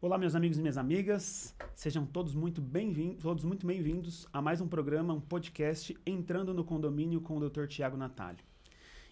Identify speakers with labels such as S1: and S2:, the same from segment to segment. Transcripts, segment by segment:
S1: Olá, meus amigos e minhas amigas, sejam todos muito bem-vindos a mais um programa, um podcast Entrando no Condomínio com o Dr. Tiago Natalio.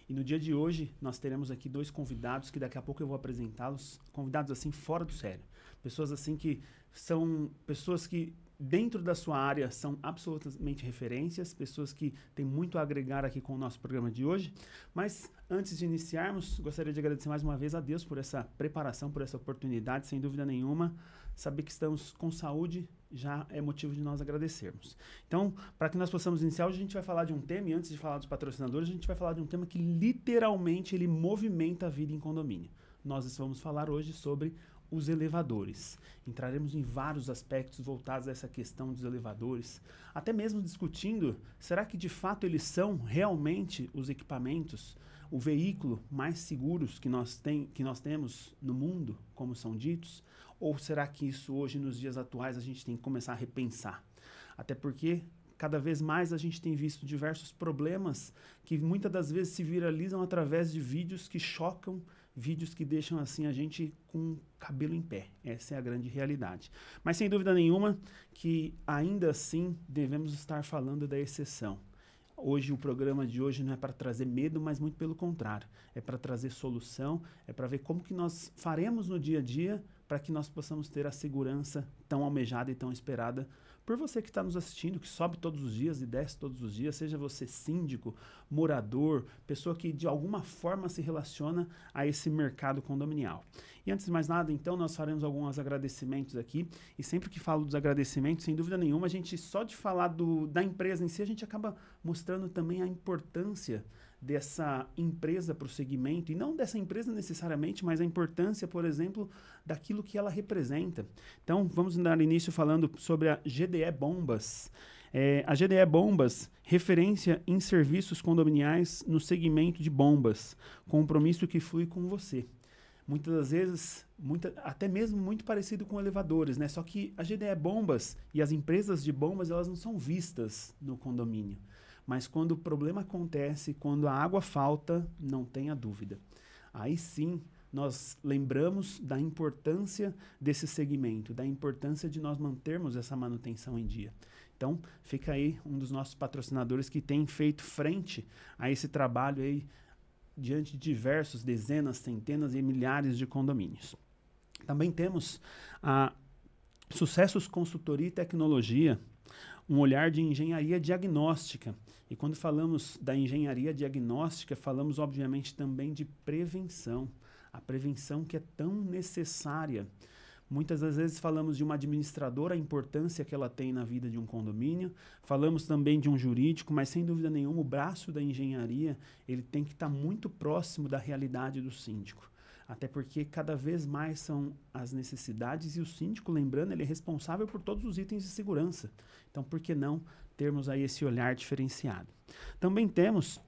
S1: E no dia de hoje nós teremos aqui dois convidados que daqui a pouco eu vou apresentá-los, convidados assim fora do sério, pessoas assim que são pessoas que dentro da sua área são absolutamente referências, pessoas que têm muito a agregar aqui com o nosso programa de hoje. Mas antes de iniciarmos, gostaria de agradecer mais uma vez a Deus por essa preparação, por essa oportunidade, sem dúvida nenhuma. Saber que estamos com saúde já é motivo de nós agradecermos. Então, para que nós possamos iniciar, hoje a gente vai falar de um tema, e antes de falar dos patrocinadores, a gente vai falar de um tema que literalmente ele movimenta a vida em condomínio. Nós vamos falar hoje sobre os elevadores. Entraremos em vários aspectos voltados a essa questão dos elevadores, até mesmo discutindo, será que de fato eles são realmente os equipamentos, o veículo mais seguros que nós temos no mundo, como são ditos, ou será que isso hoje, nos dias atuais, a gente tem que começar a repensar? Até porque cada vez mais a gente tem visto diversos problemas que muitas das vezes se viralizam através de vídeos que chocam, vídeos que deixam assim a gente com o cabelo em pé. Essa é a grande realidade. Mas sem dúvida nenhuma que ainda assim devemos estar falando da exceção. Hoje, o programa de hoje não é para trazer medo, mas muito pelo contrário. É para trazer solução, é para ver como que nós faremos no dia a dia para que nós possamos ter a segurança tão almejada e tão esperada por você que está nos assistindo, que sobe todos os dias e desce todos os dias, seja você síndico, morador, pessoa que de alguma forma se relaciona a esse mercado condominial. E antes de mais nada, então, nós faremos alguns agradecimentos aqui, e sempre que falo dos agradecimentos, sem dúvida nenhuma, a gente só de falar da empresa em si, a gente acaba mostrando também a importância dessa empresa para o segmento, e não dessa empresa necessariamente, mas a importância, por exemplo, daquilo que ela representa. Então, vamos dar início falando sobre a GDE Bombas. A GDE Bombas, referência em serviços condominiais no segmento de bombas, compromisso que flui com você. Muitas das vezes, até mesmo muito parecido com elevadores, né? Só que a GDE Bombas e as empresas de bombas, elas não são vistas no condomínio. Mas quando o problema acontece, quando a água falta, não tenha dúvida. Aí sim, nós lembramos da importância desse segmento, da importância de nós mantermos essa manutenção em dia. Então, fica aí um dos nossos patrocinadores que tem feito frente a esse trabalho aí diante de diversos, dezenas, centenas e milhares de condomínios. Também temos a Sucessos Consultoria e Tecnologia, um olhar de engenharia diagnóstica. E quando falamos da engenharia diagnóstica, falamos obviamente também de prevenção. A prevenção que é tão necessária. Muitas das vezes falamos de uma administradora, a importância que ela tem na vida de um condomínio. Falamos também de um jurídico, mas sem dúvida nenhuma o braço da engenharia ele tem que estar muito próximo da realidade do síndico. Até porque cada vez mais são as necessidades e o síndico, lembrando, ele é responsável por todos os itens de segurança. Então, por que não termos aí esse olhar diferenciado? Também temos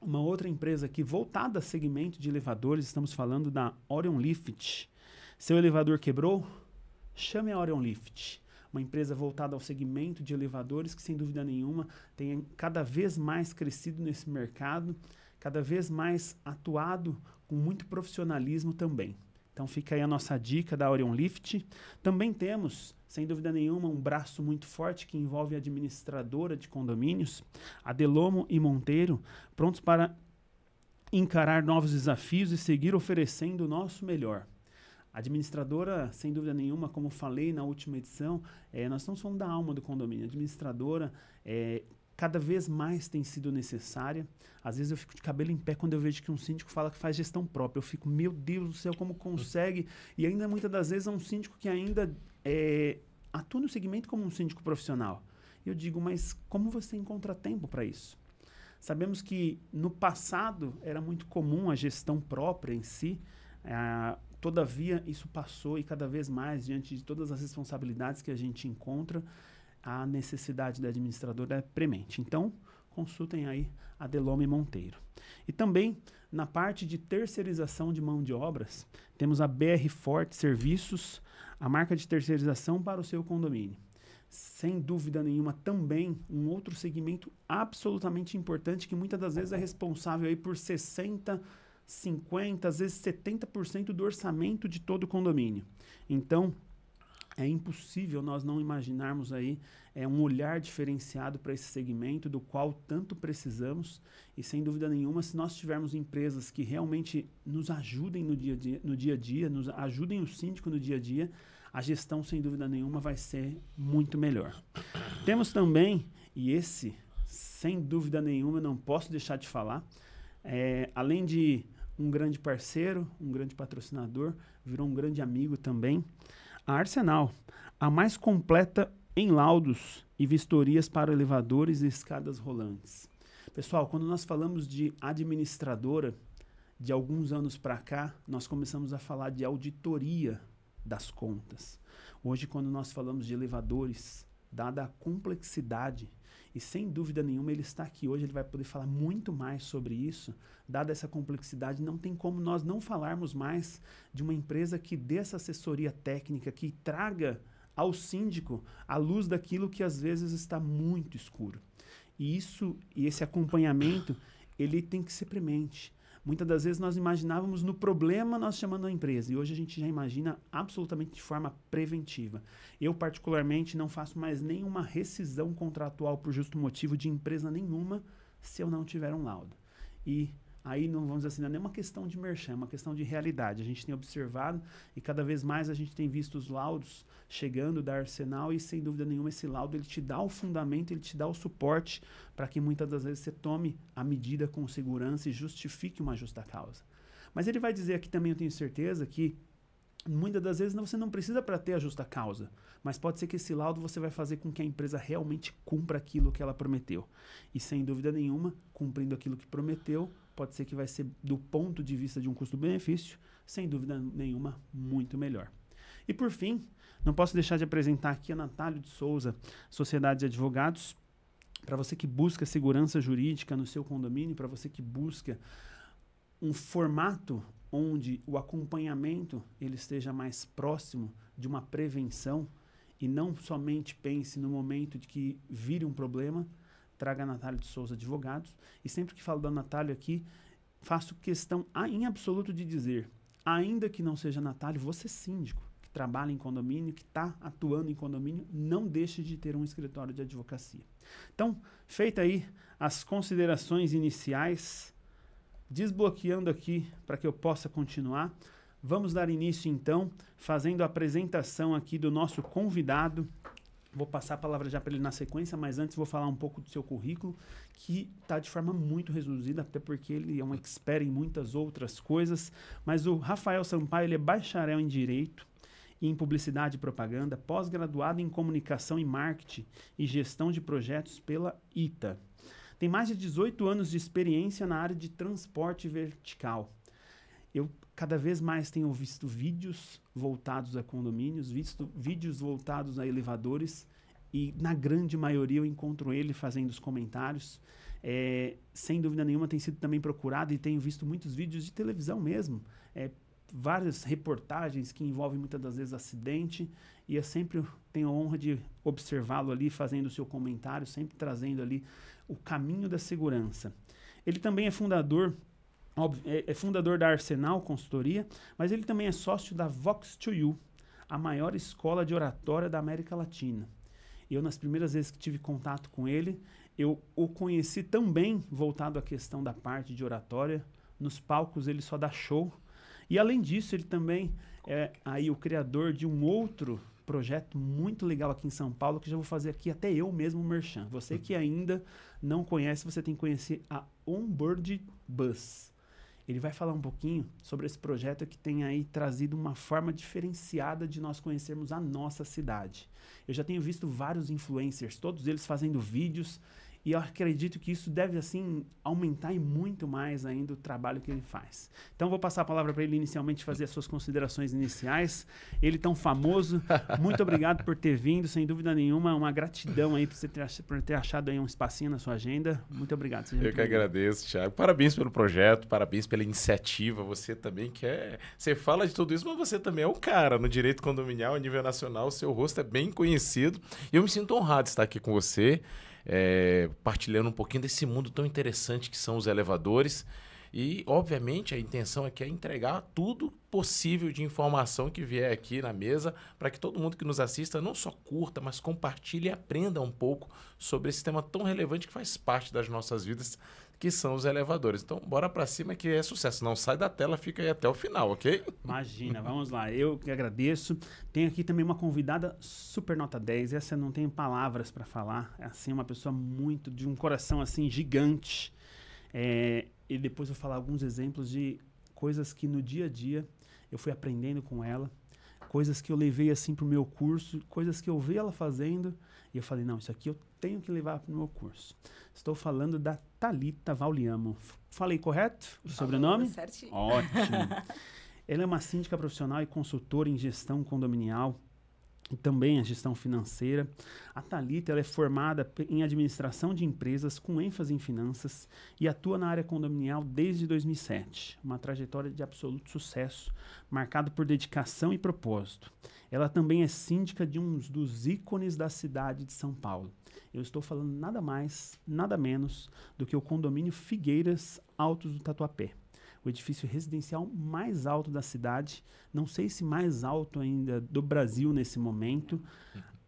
S1: uma outra empresa aqui voltada a segmento de elevadores, estamos falando da Orion Lift. Seu elevador quebrou? Chame a Orion Lift. Uma empresa voltada ao segmento de elevadores que, sem dúvida nenhuma, tem cada vez mais crescido nesse mercado, cada vez mais atuado com muito profissionalismo também. Então fica aí a nossa dica da Orion Lift. Também temos, sem dúvida nenhuma, um braço muito forte que envolve a administradora de condomínios, a Delomo e Monteiro, prontos para encarar novos desafios e seguir oferecendo o nosso melhor. A administradora, sem dúvida nenhuma, como falei na última edição, nós estamos falando da alma do condomínio. A administradora cada vez mais tem sido necessária. Às vezes eu fico de cabelo em pé quando eu vejo que um síndico fala que faz gestão própria. Eu fico, meu Deus do céu, como consegue? E ainda muitas das vezes é um síndico que ainda atua no segmento como um síndico profissional. E eu digo, mas como você encontra tempo para isso? Sabemos que no passado era muito comum a gestão própria em si, todavia isso passou e cada vez mais, diante de todas as responsabilidades que a gente encontra, a necessidade da administradora é premente. Então, consultem aí a Delomo e Monteiro. E também, na parte de terceirização de mão de obras, temos a BR Forte Serviços, a marca de terceirização para o seu condomínio. Sem dúvida nenhuma, também um outro segmento absolutamente importante que muitas das vezes é responsável aí por 60%, 50%, às vezes 70% do orçamento de todo o condomínio. Então, É impossível nós não imaginarmos aí um olhar diferenciado para esse segmento do qual tanto precisamos e, sem dúvida nenhuma, se nós tivermos empresas que realmente nos ajudem no dia a dia, nos ajudem o síndico no dia a dia, a gestão, sem dúvida nenhuma, vai ser muito melhor. Temos também, e esse, sem dúvida nenhuma, eu não posso deixar de falar, além de um grande parceiro, um grande patrocinador, virou um grande amigo também, a Arsenal, a mais completa em laudos e vistorias para elevadores e escadas rolantes. Pessoal, quando nós falamos de administradora, de alguns anos para cá, nós começamos a falar de auditoria das contas. Hoje, quando nós falamos de elevadores, dada a complexidade, e sem dúvida nenhuma ele está aqui hoje, ele vai poder falar muito mais sobre isso. Dada essa complexidade, não tem como nós não falarmos mais de uma empresa que dê essa assessoria técnica, que traga ao síndico a luz daquilo que às vezes está muito escuro. E esse acompanhamento, ele tem que ser premente. Muitas das vezes nós imaginávamos no problema nós chamando a empresa, e hoje a gente já imagina absolutamente de forma preventiva. Eu, particularmente, não faço mais nenhuma rescisão contratual por justo motivo de empresa nenhuma se eu não tiver um laudo. E aí não vamos dizer assim, não é nem uma questão de merchan, é uma questão de realidade. A gente tem observado e cada vez mais a gente tem visto os laudos chegando da Arsenal e, sem dúvida nenhuma, esse laudo ele te dá o fundamento, ele te dá o suporte para que muitas das vezes você tome a medida com segurança e justifique uma justa causa. Mas ele vai dizer aqui também, eu tenho certeza, que muitas das vezes você não precisa para ter a justa causa, mas pode ser que esse laudo você vai fazer com que a empresa realmente cumpra aquilo que ela prometeu. E, sem dúvida nenhuma, cumprindo aquilo que prometeu, pode ser que vai ser, do ponto de vista de um custo-benefício, sem dúvida nenhuma, muito melhor. E, por fim, não posso deixar de apresentar aqui a Natálio de Souza, Sociedade de Advogados, para você que busca segurança jurídica no seu condomínio, para você que busca um formato onde o acompanhamento ele esteja mais próximo de uma prevenção e não somente pense no momento de que vire um problema, traga a Natálio de Souza Advogados. E sempre que falo da Natálio aqui, faço questão em absoluto de dizer, ainda que não seja Natálio, você síndico, que trabalha em condomínio, que está atuando em condomínio, não deixe de ter um escritório de advocacia. Então, feita aí as considerações iniciais, desbloqueando aqui para que eu possa continuar, vamos dar início então, fazendo a apresentação aqui do nosso convidado. Vou passar a palavra já para ele na sequência, mas antes vou falar um pouco do seu currículo, que está de forma muito reduzida, até porque ele é um expert em muitas outras coisas. Mas o Rafael Sampaio, ele é bacharel em Direito e em Publicidade e Propaganda, pós-graduado em Comunicação e Marketing e Gestão de Projetos pela ITA. Tem mais de 18 anos de experiência na área de transporte vertical. Eu cada vez mais tenho visto vídeos voltados a condomínios, visto vídeos voltados a elevadores e, na grande maioria, eu encontro ele fazendo os comentários. Sem dúvida nenhuma, tem sido também procurado e tenho visto muitos vídeos de televisão mesmo, várias reportagens que envolvem muitas das vezes acidente, e eu sempre tenho a honra de observá-lo ali fazendo o seu comentário, sempre trazendo ali o caminho da segurança. Ele também é fundador da Arsenal Consultoria, mas ele também é sócio da Vox2U, a maior escola de oratória da América Latina. Eu, nas primeiras vezes que tive contato com ele, eu o conheci também voltado à questão da parte de oratória. Nos palcos ele só dá show. E, além disso, ele também é aí o criador de um outro projeto muito legal aqui em São Paulo, que já vou fazer aqui até eu mesmo merchan. Você que ainda não conhece, você tem que conhecer a Onboard Bus. Ele vai falar um pouquinho sobre esse projeto que tem aí trazido uma forma diferenciada de nós conhecermos a nossa cidade. Eu já tenho visto vários influencers, todos eles fazendo vídeos, e eu acredito que isso deve, assim, aumentar e muito mais ainda o trabalho que ele faz. Então, vou passar a palavra para ele inicialmente fazer as suas considerações iniciais. Ele tão famoso, muito obrigado por ter vindo, sem dúvida nenhuma, uma gratidão aí por ter achado aí um espacinho na sua agenda. Muito obrigado.
S2: Eu que agradeço, Thiago. Parabéns pelo projeto, parabéns pela iniciativa. Você também você fala de tudo isso, mas você também é um cara no direito condominial a nível nacional. O seu rosto é bem conhecido. E eu me sinto honrado de estar aqui com você, partilhando um pouquinho desse mundo tão interessante que são os elevadores. E, obviamente, a intenção aqui é entregar tudo possível de informação que vier aqui na mesa para que todo mundo que nos assista não só curta, mas compartilhe e aprenda um pouco sobre esse tema tão relevante que faz parte das nossas vidas, que são os elevadores. Então, bora para cima que é sucesso. Não sai da tela, fica aí até o final, ok?
S1: Imagina, vamos lá. Eu que agradeço. Tenho aqui também uma convidada super nota 10. Essa eu não tenho palavras para falar. É assim, uma pessoa muito, de um coração assim gigante. E depois eu vou falar alguns exemplos de coisas que no dia a dia eu fui aprendendo com ela, coisas que eu levei assim pro meu curso, coisas que eu vi ela fazendo e eu falei, não, isso aqui eu tenho que levar pro meu curso. Estou falando da Thalita Vauliamo. Falei correto o sobrenome?
S3: Certinho.
S1: Ótimo. Ela é uma síndica profissional e consultora em gestão condominial e também a gestão financeira. A Thalita ela é formada em administração de empresas com ênfase em finanças e atua na área condominial desde 2007. Uma trajetória de absoluto sucesso, marcado por dedicação e propósito. Ela também é síndica de um dos ícones da cidade de São Paulo. Eu estou falando nada mais, nada menos do que o condomínio Figueiras Altos do Tatuapé. O edifício residencial mais alto da cidade, não sei se mais alto ainda do Brasil nesse momento,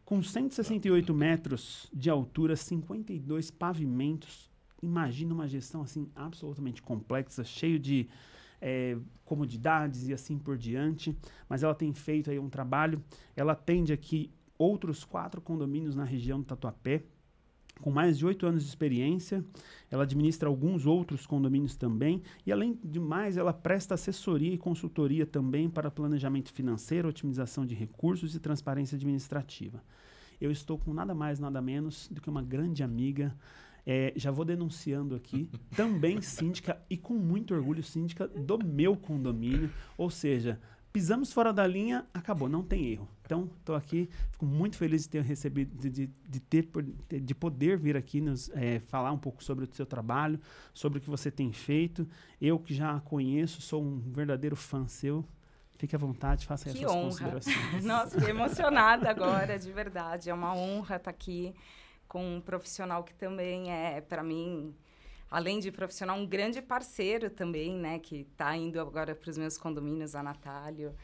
S1: com 168 metros de altura, 52 pavimentos. Imagina uma gestão assim absolutamente complexa, cheio de comodidades e assim por diante. Mas ela tem feito aí um trabalho, ela atende aqui outros 4 condomínios na região do Tatuapé, com mais de 8 anos de experiência. Ela administra alguns outros condomínios também e, além de mais, ela presta assessoria e consultoria também para planejamento financeiro, otimização de recursos e transparência administrativa. Eu estou com nada mais, nada menos do que uma grande amiga, já vou denunciando aqui, também síndica e com muito orgulho síndica do meu condomínio, ou seja, pisamos fora da linha, acabou, não tem erro. Então, estou aqui, fico muito feliz de ter recebido, de poder vir aqui nos falar um pouco sobre o seu trabalho, sobre o que você tem feito. Eu que já a conheço, sou um verdadeiro fã seu. Fique à vontade, faça aí as suas considerações.
S3: Nossa, fiquei emocionada agora, de verdade. É uma honra estar aqui com um profissional que também é, para mim, além de profissional, um grande parceiro também, né? Que está indo agora para os meus condomínios, a Natálio.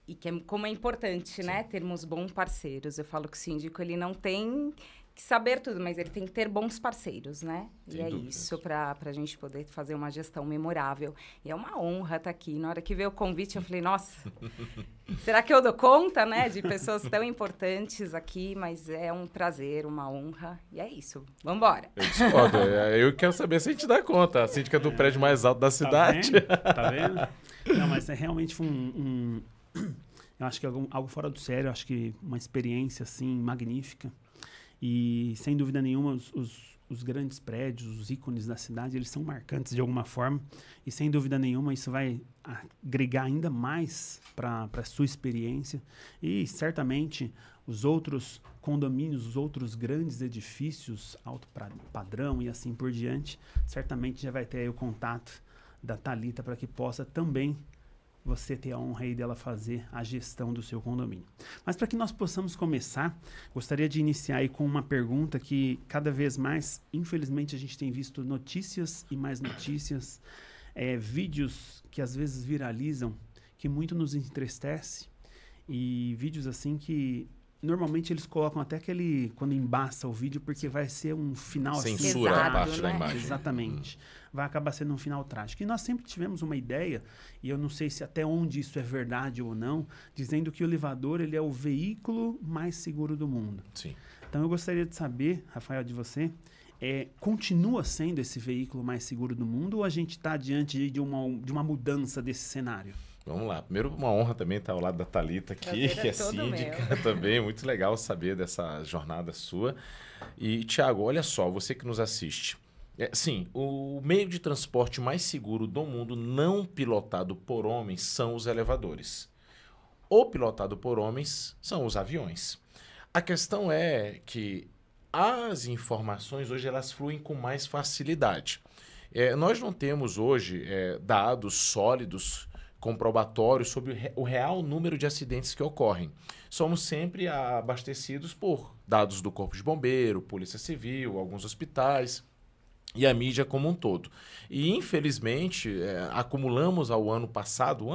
S3: E como é importante, né? Termos bons parceiros. Eu falo que o síndico, ele não tem que saber tudo, mas ele tem que ter bons parceiros, né?
S2: Sem
S3: e é
S2: dúvidas.
S3: isso, para a gente poder fazer uma gestão memorável. E é uma honra estar aqui. Na hora que veio o convite, eu falei, nossa, será que eu dou conta, né? De pessoas tão importantes aqui, mas é um prazer, uma honra. E é isso. Vamos embora.
S2: Eu discordo. Eu quero saber se a gente dá conta. A síndica do prédio mais alto da cidade.
S1: Tá vendo? Não, mas é realmente eu acho que é algo fora do sério. Eu acho que uma experiência, assim, magnífica. E, sem dúvida nenhuma, os grandes prédios, os ícones da cidade, eles são marcantes de alguma forma. E, sem dúvida nenhuma, isso vai agregar ainda mais para a sua experiência. E, certamente, os outros condomínios, os outros grandes edifícios, alto padrão e assim por diante, certamente já vai ter aí o contato da Thalita para que possa também você ter a honra aí dela fazer a gestão do seu condomínio. Mas para que nós possamos começar, gostaria de iniciar aí com uma pergunta que cada vez mais, infelizmente, a gente tem visto notícias e mais notícias, vídeos que às vezes viralizam, que muito nos entristece, e vídeos assim que normalmente eles colocam até quando embaça o vídeo, porque vai ser um final
S2: censura
S3: assim,
S2: a parte
S3: né?
S2: da imagem.
S1: Exatamente. Vai acabar sendo um final trágico. E nós sempre tivemos uma ideia, e eu não sei se até onde isso é verdade ou não, dizendo que o elevador ele é o veículo mais seguro do mundo.
S2: Sim.
S1: Então eu gostaria de saber, Rafael, de você, continua sendo esse veículo mais seguro do mundo ou a gente está diante de uma mudança desse cenário?
S2: Vamos lá. Primeiro, uma honra também estar ao lado da Thalita aqui,
S3: Prazer
S2: que é
S3: todo
S2: síndica
S3: meu.
S2: também. Muito legal saber dessa jornada sua. E, Thiago, olha só, você que nos assiste. Sim, o meio de transporte mais seguro do mundo não pilotado por homens são os elevadores. O pilotado por homens são os aviões. A questão é que as informações hoje elas fluem com mais facilidade. Nós não temos hoje dados sólidos comprobatórios sobre o real número de acidentes que ocorrem. Somos sempre abastecidos por dados do Corpo de Bombeiro, Polícia Civil, alguns hospitais. e a mídia como um todo. E, infelizmente, acumulamos ao ano passado,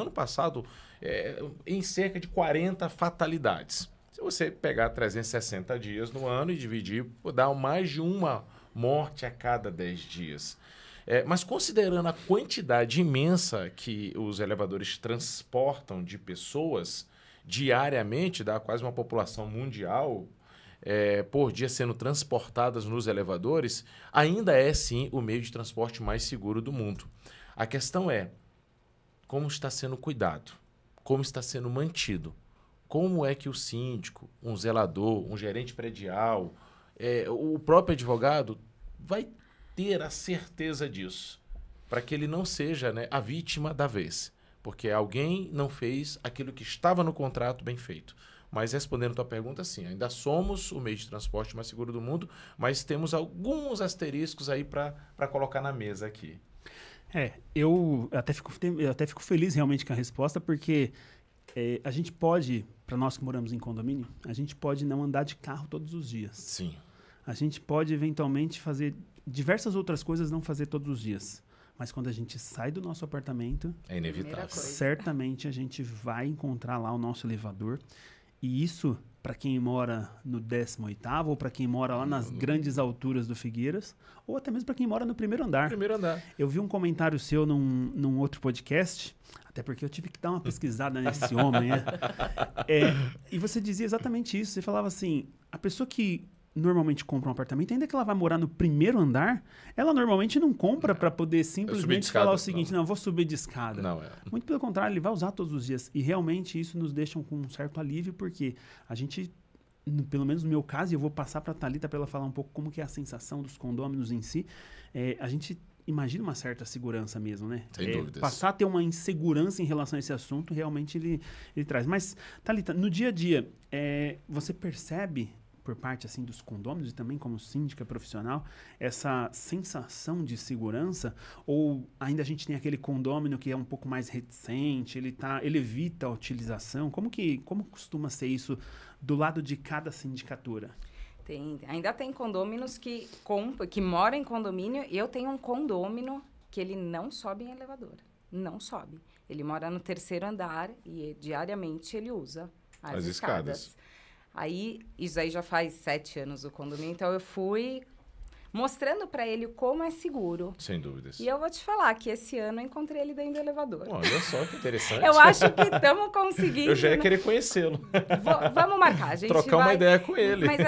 S2: em cerca de 40 fatalidades. Se você pegar 360 dias no ano e dividir, dá mais de uma morte a cada 10 dias. Mas considerando a quantidade imensa que os elevadores transportam de pessoas diariamente, dá quase uma população mundial por dia sendo transportadas nos elevadores, ainda é sim o meio de transporte mais seguro do mundo. A questão é como está sendo cuidado, como está sendo mantido, como é que o síndico, um zelador, um gerente predial, o próprio advogado vai ter a certeza disso, para que ele não seja, né, a vítima da vez, porque alguém não fez aquilo que estava no contrato bem feito. Mas respondendo a tua pergunta, sim, ainda somos o meio de transporte mais seguro do mundo, mas temos alguns asteriscos aí para colocar na mesa aqui.
S1: Eu até fico feliz realmente com a resposta, porque a gente pode, para nós que moramos em condomínio, a gente pode não andar de carro todos os dias.
S2: Sim.
S1: A gente pode eventualmente fazer diversas outras coisas, não fazer todos os dias. Mas quando a gente sai do nosso apartamento,
S2: é inevitável.
S1: Certamente a gente vai encontrar lá o nosso elevador. E isso, para quem mora no 18º, ou para quem mora lá nas grandes alturas do Figueiras, ou até mesmo para quem mora no primeiro andar. Eu vi um comentário seu num outro podcast, até porque eu tive que dar uma pesquisada nesse homem. E você dizia exatamente isso. Você falava assim, a pessoa que normalmente compra um apartamento, ainda que ela vai morar no primeiro andar, ela normalmente não compra para poder simplesmente falar o seguinte, não, vou subir de escada. Muito pelo contrário, ele vai usar todos os dias. E realmente isso nos deixa com um certo alívio, porque a gente, pelo menos no meu caso, e eu vou passar para a Thalita para ela falar um pouco como que é a sensação dos condôminos em si, a gente imagina uma certa segurança mesmo, né?
S2: Sem dúvidas.
S1: Passar a ter uma insegurança em relação a esse assunto, realmente ele traz. Mas, Thalita, no dia a dia, você percebe por parte assim dos condôminos e também como síndica profissional, essa sensação de segurança? Ou ainda a gente tem aquele condômino que é um pouco mais reticente, ele evita a utilização? Como costuma ser isso do lado de cada sindicatura?
S3: Ainda tem condôminos que moram em condomínio, e eu tenho um condômino que ele não sobe em elevador. Não sobe. Ele mora no 3º andar e diariamente ele usa as escadas. Isso aí já faz 7 anos o condomínio, então eu fui mostrando para ele como é seguro.
S2: Sem dúvidas.
S3: E eu vou te falar que esse ano eu encontrei ele dentro do elevador.
S2: Olha só que interessante.
S3: Eu acho que estamos conseguindo.
S2: Eu já ia querer conhecê-lo.
S3: Vamos marcar, a gente
S2: trocar uma ideia com ele.
S3: Mas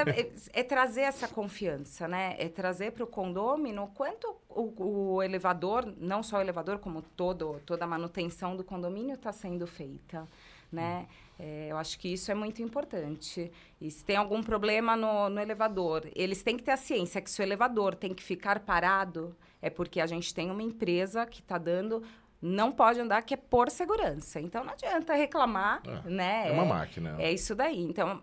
S3: é trazer essa confiança, né? É trazer para o condômino quanto o elevador, não só o elevador, como toda a manutenção do condomínio está sendo feita, né? Eu acho que isso é muito importante. E se tem algum problema no elevador, eles têm que ter a ciência que se o elevador tem que ficar parado, é porque a gente tem uma empresa que está dando... Não pode andar, que é por segurança. Então, não adianta reclamar, né?
S2: É uma máquina.
S3: É isso daí. Então,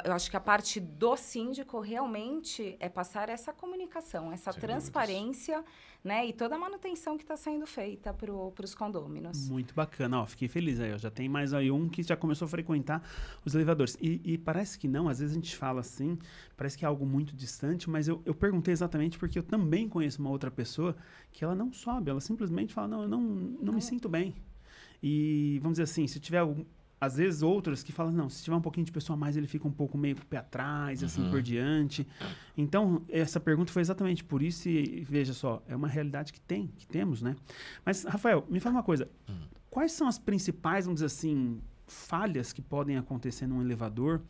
S3: eu acho que a parte do síndico realmente é passar essa comunicação, essa transparência, né? E toda a manutenção que está sendo feita para os condôminos.
S1: Muito bacana. Fiquei feliz aí. Já tem mais aí um que já começou a frequentar os elevadores. E parece que não. Às vezes a gente fala assim, parece que é algo muito distante, mas eu perguntei exatamente porque eu também conheço uma outra pessoa que ela não sobe. Ela simplesmente fala, não, eu não me sinto bem. E, vamos dizer assim, se tiver, às vezes, outros que falam, não, se tiver um pouquinho de pessoa a mais, ele fica um pouco meio com o pé atrás, assim por diante. Então, essa pergunta foi exatamente por isso e, veja só, é uma realidade que temos, né? Mas, Rafael, me fala uma coisa. Quais são as principais, vamos dizer assim, falhas que podem acontecer num elevador?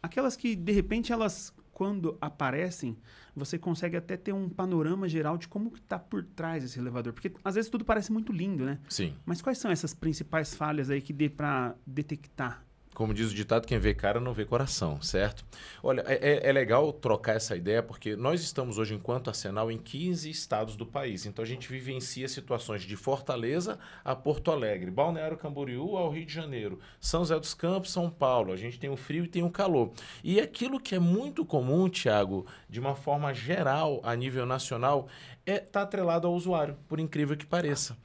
S1: Aquelas que, de repente, elas... Quando aparecem, você consegue até ter um panorama geral de como está por trás desse elevador. Porque, às vezes, tudo parece muito lindo, né?
S2: Sim.
S1: Mas quais são essas principais falhas aí que dê para detectar?
S2: Como diz o ditado, quem vê cara não vê coração, certo? Olha, é legal trocar essa ideia, porque nós estamos hoje, enquanto Arsenal, em 15 estados do país. Então, a gente vivencia situações de Fortaleza a Porto Alegre, Balneário Camboriú ao Rio de Janeiro, São José dos Campos, São Paulo. A gente tem o frio e tem o calor. E aquilo que é muito comum, Thiago, de uma forma geral, a nível nacional, está atrelado ao usuário, por incrível que pareça.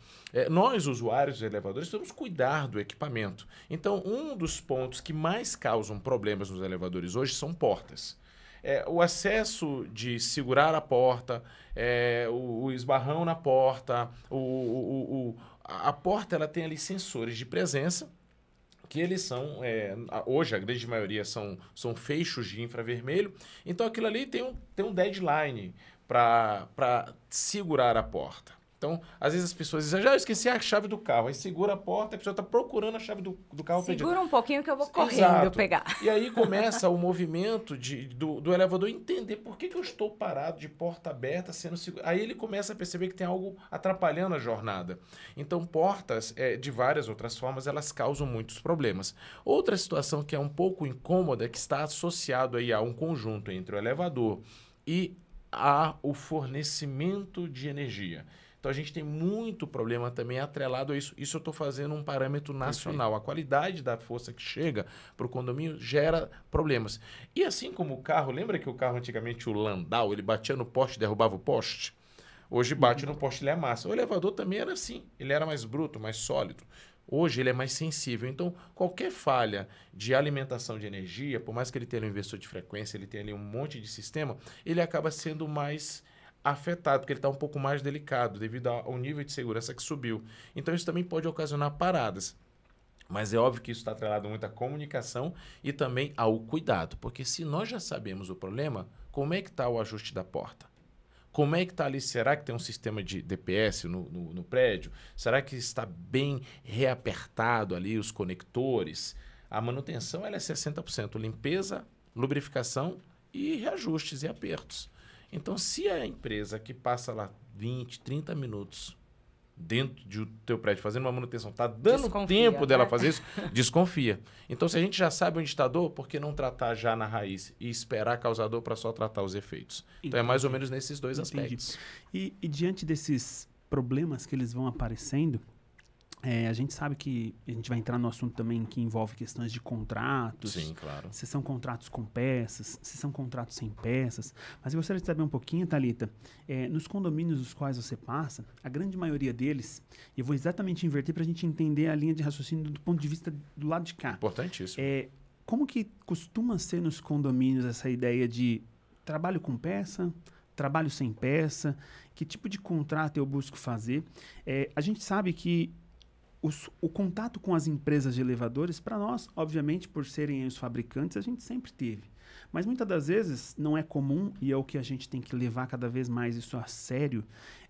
S2: Nós, usuários dos elevadores, temos que cuidar do equipamento. Então, um dos pontos que mais causam problemas nos elevadores hoje são portas. o acesso de segurar a porta, o esbarrão na porta, a porta ela tem ali sensores de presença, que eles são, hoje a grande maioria são feixes de infravermelho, então aquilo ali tem um deadline para segurar a porta. Então, às vezes as pessoas dizem, já esqueci a chave do carro, aí segura a porta, a pessoa está procurando a chave do carro perdido.
S3: Segura um pouquinho que eu vou correndo.
S2: Exato.
S3: Pegar.
S2: E aí começa o movimento do elevador entender por que eu estou parado de porta aberta sendo seguro. Aí ele começa a perceber que tem algo atrapalhando a jornada. Então, portas, de várias outras formas, elas causam muitos problemas. Outra situação que é um pouco incômoda, que está associado aí a um conjunto entre o elevador e o fornecimento de energia. Então, a gente tem muito problema também atrelado a isso. Isso eu estou fazendo um parâmetro nacional. Perfeito. A qualidade da força que chega para o condomínio gera problemas. E assim como o carro, lembra que o carro antigamente, o Landau, ele batia no poste e derrubava o poste? Hoje bate no poste, ele amassa. O elevador também era assim. Ele era mais bruto, mais sólido. Hoje ele é mais sensível. Então, qualquer falha de alimentação de energia, por mais que ele tenha um inversor de frequência, ele tenha ali um monte de sistema, ele acaba sendo mais afetado, porque ele está um pouco mais delicado devido ao nível de segurança que subiu. Então, isso também pode ocasionar paradas. Mas é óbvio que isso está atrelado muito à comunicação e também ao cuidado, porque se nós já sabemos o problema, como é que está o ajuste da porta? Como é que está ali? Será que tem um sistema de DPS no prédio? Será que está bem reapertado ali os conectores? A manutenção ela é 60%, limpeza, lubrificação e reajustes e apertos. Então, se a empresa que passa lá 20, 30 minutos dentro do teu prédio fazendo uma manutenção, está dando tempo dela fazer isso, desconfia. Então, se a gente já sabe onde está a dor, por que não tratar já na raiz e esperar a causador para só tratar os efeitos? Então, é mais ou menos nesses dois aspectos.
S1: E diante desses problemas que eles vão aparecendo, a gente sabe que a gente vai entrar no assunto também que envolve questões de contratos.
S2: Sim, claro.
S1: Se são contratos com peças, se são contratos sem peças. Mas eu gostaria de saber um pouquinho, Thalita, nos condomínios dos quais você passa, a grande maioria deles, e eu vou exatamente inverter para a gente entender a linha de raciocínio do ponto de vista do lado de cá.
S2: Importantíssimo.
S1: Como que costuma ser nos condomínios essa ideia de trabalho com peça, trabalho sem peça, que tipo de contrato eu busco fazer? A gente sabe que o contato com as empresas de elevadores, para nós, obviamente, por serem os fabricantes, a gente sempre teve. Mas muitas das vezes não é comum, e é o que a gente tem que levar cada vez mais isso a sério,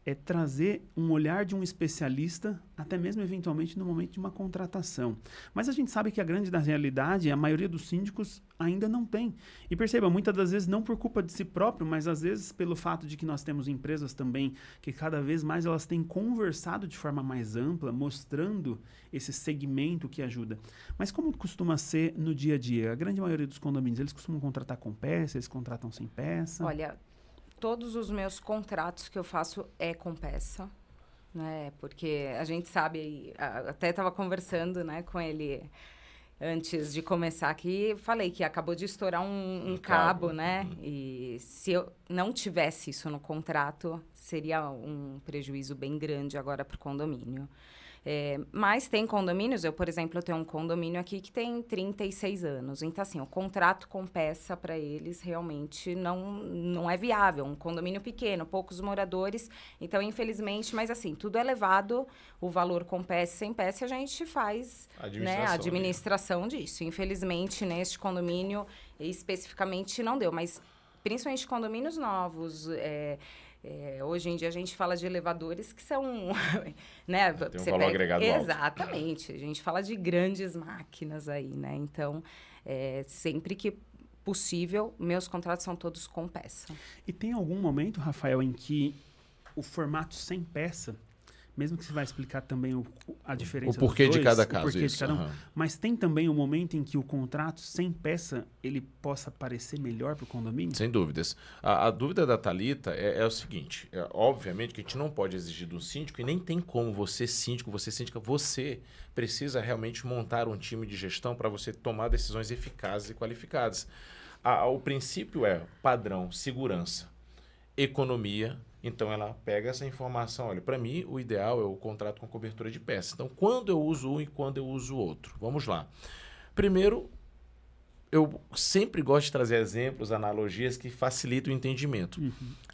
S1: é trazer um olhar de um especialista, até mesmo eventualmente no momento de uma contratação. Mas a gente sabe que a grande da realidade, a maioria dos síndicos ainda não tem. E perceba, muitas das vezes não por culpa de si próprio, mas às vezes pelo fato de que nós temos empresas também que cada vez mais elas têm conversado de forma mais ampla, mostrando esse segmento que ajuda. Mas como costuma ser no dia a dia? A grande maioria dos condomínios, eles costumam contratar com peça, eles contratam sem peça?
S3: Olha, todos os meus contratos que eu faço é com peça, né? Porque a gente sabe, até estava conversando, né, com ele antes de começar aqui, falei que acabou de estourar um cabo, né? E se eu não tivesse isso no contrato, seria um prejuízo bem grande agora para o condomínio. Mas tem condomínios, por exemplo, eu tenho um condomínio aqui que tem 36 anos. Então, assim, o contrato com peça para eles realmente não é viável. Um condomínio pequeno, poucos moradores. Então, infelizmente, mas assim, tudo é levado, o valor com peça e sem peça, a gente faz a administração disso. Infelizmente, neste condomínio, especificamente, não deu. Mas, principalmente condomínios novos... hoje em dia a gente fala de elevadores que são, né?
S2: Tem um valor agregado alto.
S3: Exatamente. A gente fala de grandes máquinas aí, né? Então, sempre que possível, meus contratos são todos com peça.
S1: E tem algum momento, Rafael, em que o formato sem peça, mesmo que você vai explicar também a diferença
S2: o porquê
S1: dos dois,
S2: de cada caso,
S1: o porquê
S2: isso,
S1: de cada um, mas tem também um momento em que o contrato sem peça ele possa parecer melhor para o condomínio?
S2: Sem dúvidas. A dúvida da Thalita é o seguinte, obviamente que a gente não pode exigir do síndico e nem tem como você síndica, você precisa realmente montar um time de gestão para você tomar decisões eficazes e qualificadas. O princípio é padrão, segurança, economia. Então, ela pega essa informação. Olha, para mim, o ideal é o contrato com cobertura de peça. Então, quando eu uso um e quando eu uso o outro? Vamos lá. Primeiro, eu sempre gosto de trazer exemplos, analogias que facilitam o entendimento.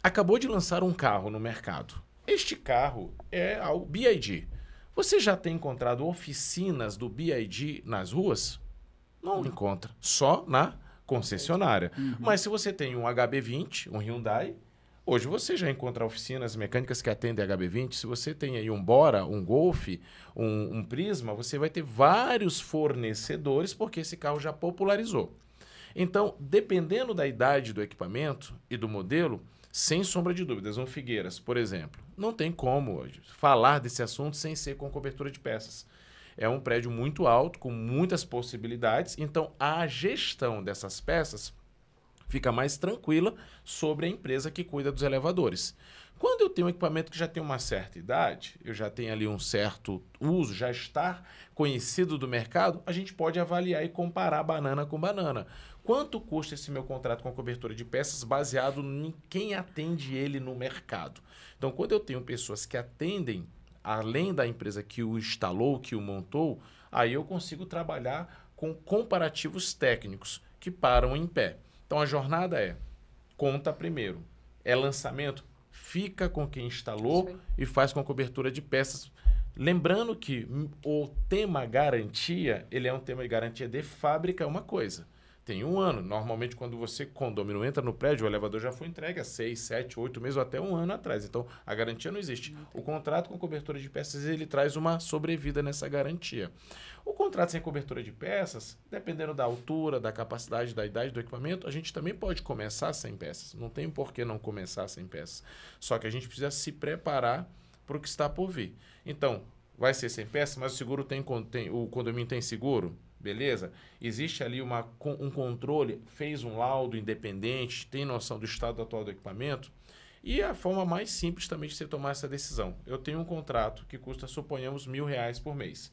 S2: Acabou de lançar um carro no mercado. Este carro é o BYD. Você já tem encontrado oficinas do BYD nas ruas? Não encontra. Só na concessionária. Mas se você tem um HB20, um Hyundai, hoje você já encontra oficinas mecânicas que atendem HB20. Se você tem aí um Bora, um Golf, um Prisma, você vai ter vários fornecedores porque esse carro já popularizou. Então, dependendo da idade do equipamento e do modelo, sem sombra de dúvidas, um Figueiras, por exemplo, não tem como hoje falar desse assunto sem ser com cobertura de peças. É um prédio muito alto, com muitas possibilidades, então a gestão dessas peças fica mais tranquila sobre a empresa que cuida dos elevadores. Quando eu tenho um equipamento que já tem uma certa idade, eu já tenho ali um certo uso, já está conhecido do mercado, a gente pode avaliar e comparar banana com banana. Quanto custa esse meu contrato com cobertura de peças baseado em quem atende ele no mercado? Então, quando eu tenho pessoas que atendem, além da empresa que o instalou, que o montou, aí eu consigo trabalhar com comparativos técnicos que param em pé. Então, a jornada é, conta primeiro, é lançamento, fica com quem instalou e faz com cobertura de peças. Lembrando que o tema garantia, ele é um tema de garantia de fábrica, é uma coisa. Tem 1 ano. Normalmente, quando você, condomínio, entra no prédio, o elevador já foi entregue há 6, 7, 8 meses ou até 1 ano atrás. Então, a garantia não existe. O contrato com cobertura de peças, ele traz uma sobrevida nessa garantia. O contrato sem cobertura de peças, dependendo da altura, da capacidade, da idade do equipamento, a gente também pode começar sem peças. Não tem por que não começar sem peças. Só que a gente precisa se preparar para o que está por vir. Então, vai ser sem peças, mas o seguro o condomínio tem seguro? Beleza? Existe ali um controle, fez um laudo independente, tem noção do estado atual do equipamento. E a forma mais simples também de você tomar essa decisão. Eu tenho um contrato que custa, suponhamos, R$1.000 por mês.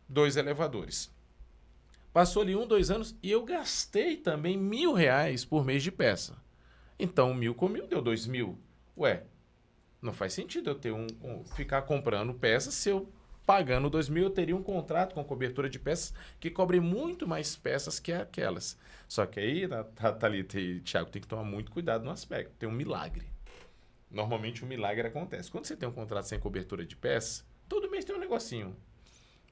S2: 2 elevadores. Passou ali 1, 2 anos e eu gastei também R$1.000 por mês de peça. Então, 1.000 com 1.000 deu 2.000. Ué, não faz sentido eu ter ficar comprando peças se eu pagando 2.000, eu teria um contrato com cobertura de peças que cobre muito mais peças que aquelas. Só que aí, Thalita e Thiago, tem que tomar muito cuidado no aspecto. Tem um milagre. Normalmente, um milagre acontece. Quando você tem um contrato sem cobertura de peças, todo mês tem um negocinho.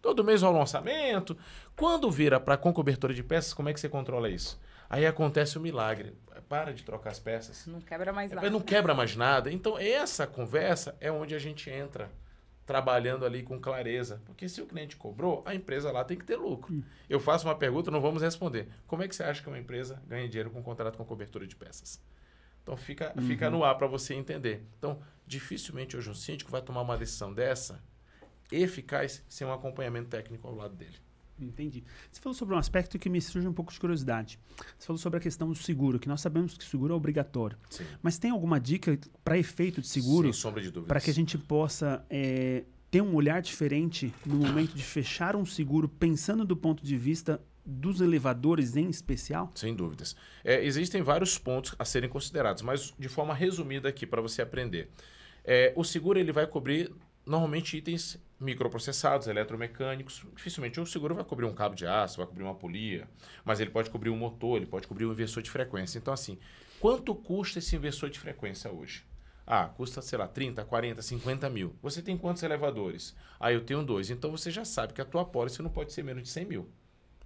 S2: Todo mês rola um orçamento. Quando vira para com cobertura de peças, como é que você controla isso? Aí acontece o milagre. Para de trocar as peças.
S3: Não quebra mais nada.
S2: Não quebra mais nada. Então, essa conversa é onde a gente entra trabalhando ali com clareza. Porque se o cliente cobrou, a empresa lá tem que ter lucro. Eu faço uma pergunta, não vamos responder. Como é que você acha que uma empresa ganha dinheiro com contrato com cobertura de peças? Então, fica no ar para você entender. Então, dificilmente hoje um síndico vai tomar uma decisão dessa eficaz sem um acompanhamento técnico ao lado dele.
S1: Entendi. Você falou sobre um aspecto que me surge um pouco de curiosidade. Você falou sobre a questão do seguro, que nós sabemos que o seguro é obrigatório.
S2: Sim.
S1: Mas tem alguma dica para efeito de seguro?
S2: Sem sombra de dúvidas.
S1: Para que a gente possa ter um olhar diferente no momento de fechar um seguro, pensando do ponto de vista dos elevadores em especial?
S2: Sem dúvidas. Existem vários pontos a serem considerados, mas de forma resumida aqui, para você aprender. O seguro ele vai cobrir normalmente itens microprocessados, eletromecânicos. Dificilmente um seguro vai cobrir um cabo de aço, vai cobrir uma polia, mas ele pode cobrir um motor, ele pode cobrir um inversor de frequência. Então, assim, quanto custa esse inversor de frequência hoje? Custa, sei lá, 30, 40, 50 mil. Você tem quantos elevadores? Eu tenho 2. Então, você já sabe que a tua pólice não pode ser menos de 100 mil.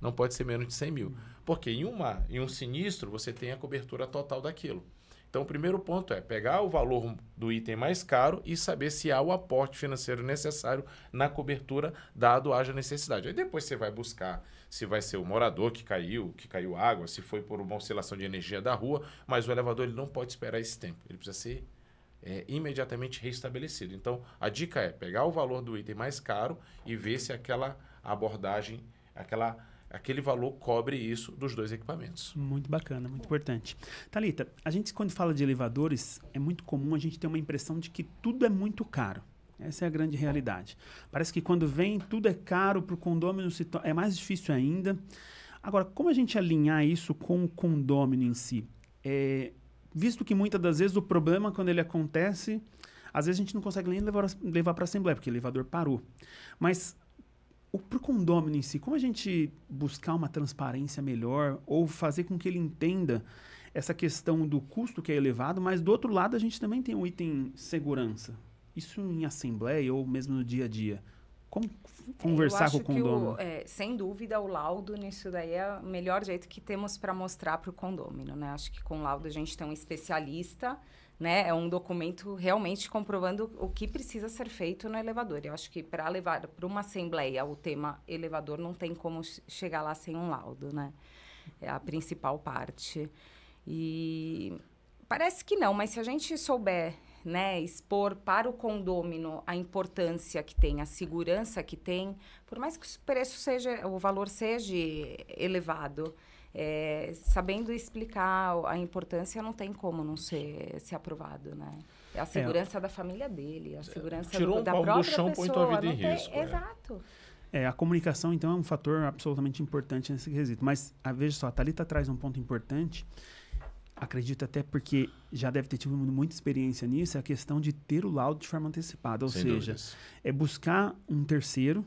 S2: Não pode ser menos de 100 mil. Porque em um sinistro, você tem a cobertura total daquilo. Então, o primeiro ponto é pegar o valor do item mais caro e saber se há o aporte financeiro necessário na cobertura, dado haja necessidade. Aí depois você vai buscar se vai ser o morador que caiu água, se foi por uma oscilação de energia da rua, mas o elevador ele não pode esperar esse tempo. Ele precisa ser imediatamente restabelecido. Então, a dica é pegar o valor do item mais caro e ver se aquela abordagem, aquele valor cobre isso dos 2 equipamentos.
S1: Muito bacana, muito importante. Thalita, a gente quando fala de elevadores, é muito comum a gente ter uma impressão de que tudo é muito caro. Essa é a grande realidade. Parece que quando vem, tudo é caro, para o condômino é mais difícil ainda. Agora, como a gente alinhar isso com o condômino em si? Visto que muitas das vezes o problema, quando ele acontece, às vezes a gente não consegue nem levar para a Assembleia, porque o elevador parou. Mas Para o condômino em si, como a gente buscar uma transparência melhor ou fazer com que ele entenda essa questão do custo que é elevado, mas do outro lado a gente também tem um item segurança. Isso em assembleia ou mesmo no dia a dia. Como conversar com o condômino?
S3: Sem dúvida, o laudo nisso daí é o melhor jeito que temos para mostrar para o condômino, né? Acho que com o laudo a gente tem um especialista, né? É um documento realmente comprovando o que precisa ser feito no elevador. Eu acho que para levar para uma assembleia o tema elevador não tem como chegar lá sem um laudo, né? É a principal parte. E parece que não, mas se a gente souber, né, expor para o condômino a importância que tem, a segurança que tem, por mais que o valor seja elevado, sabendo explicar a importância, não tem como não ser aprovado, né? É a segurança da família dele, a segurança da própria pessoa. Tirou um palmo do chão, põe tua vida em risco.
S1: Exato. A comunicação, então, é um fator absolutamente importante nesse quesito. Mas, veja só, a Thalita traz um ponto importante. Acredito até porque já deve ter tido muita experiência nisso, é a questão de ter o laudo de forma antecipada. Ou seja, é buscar um terceiro,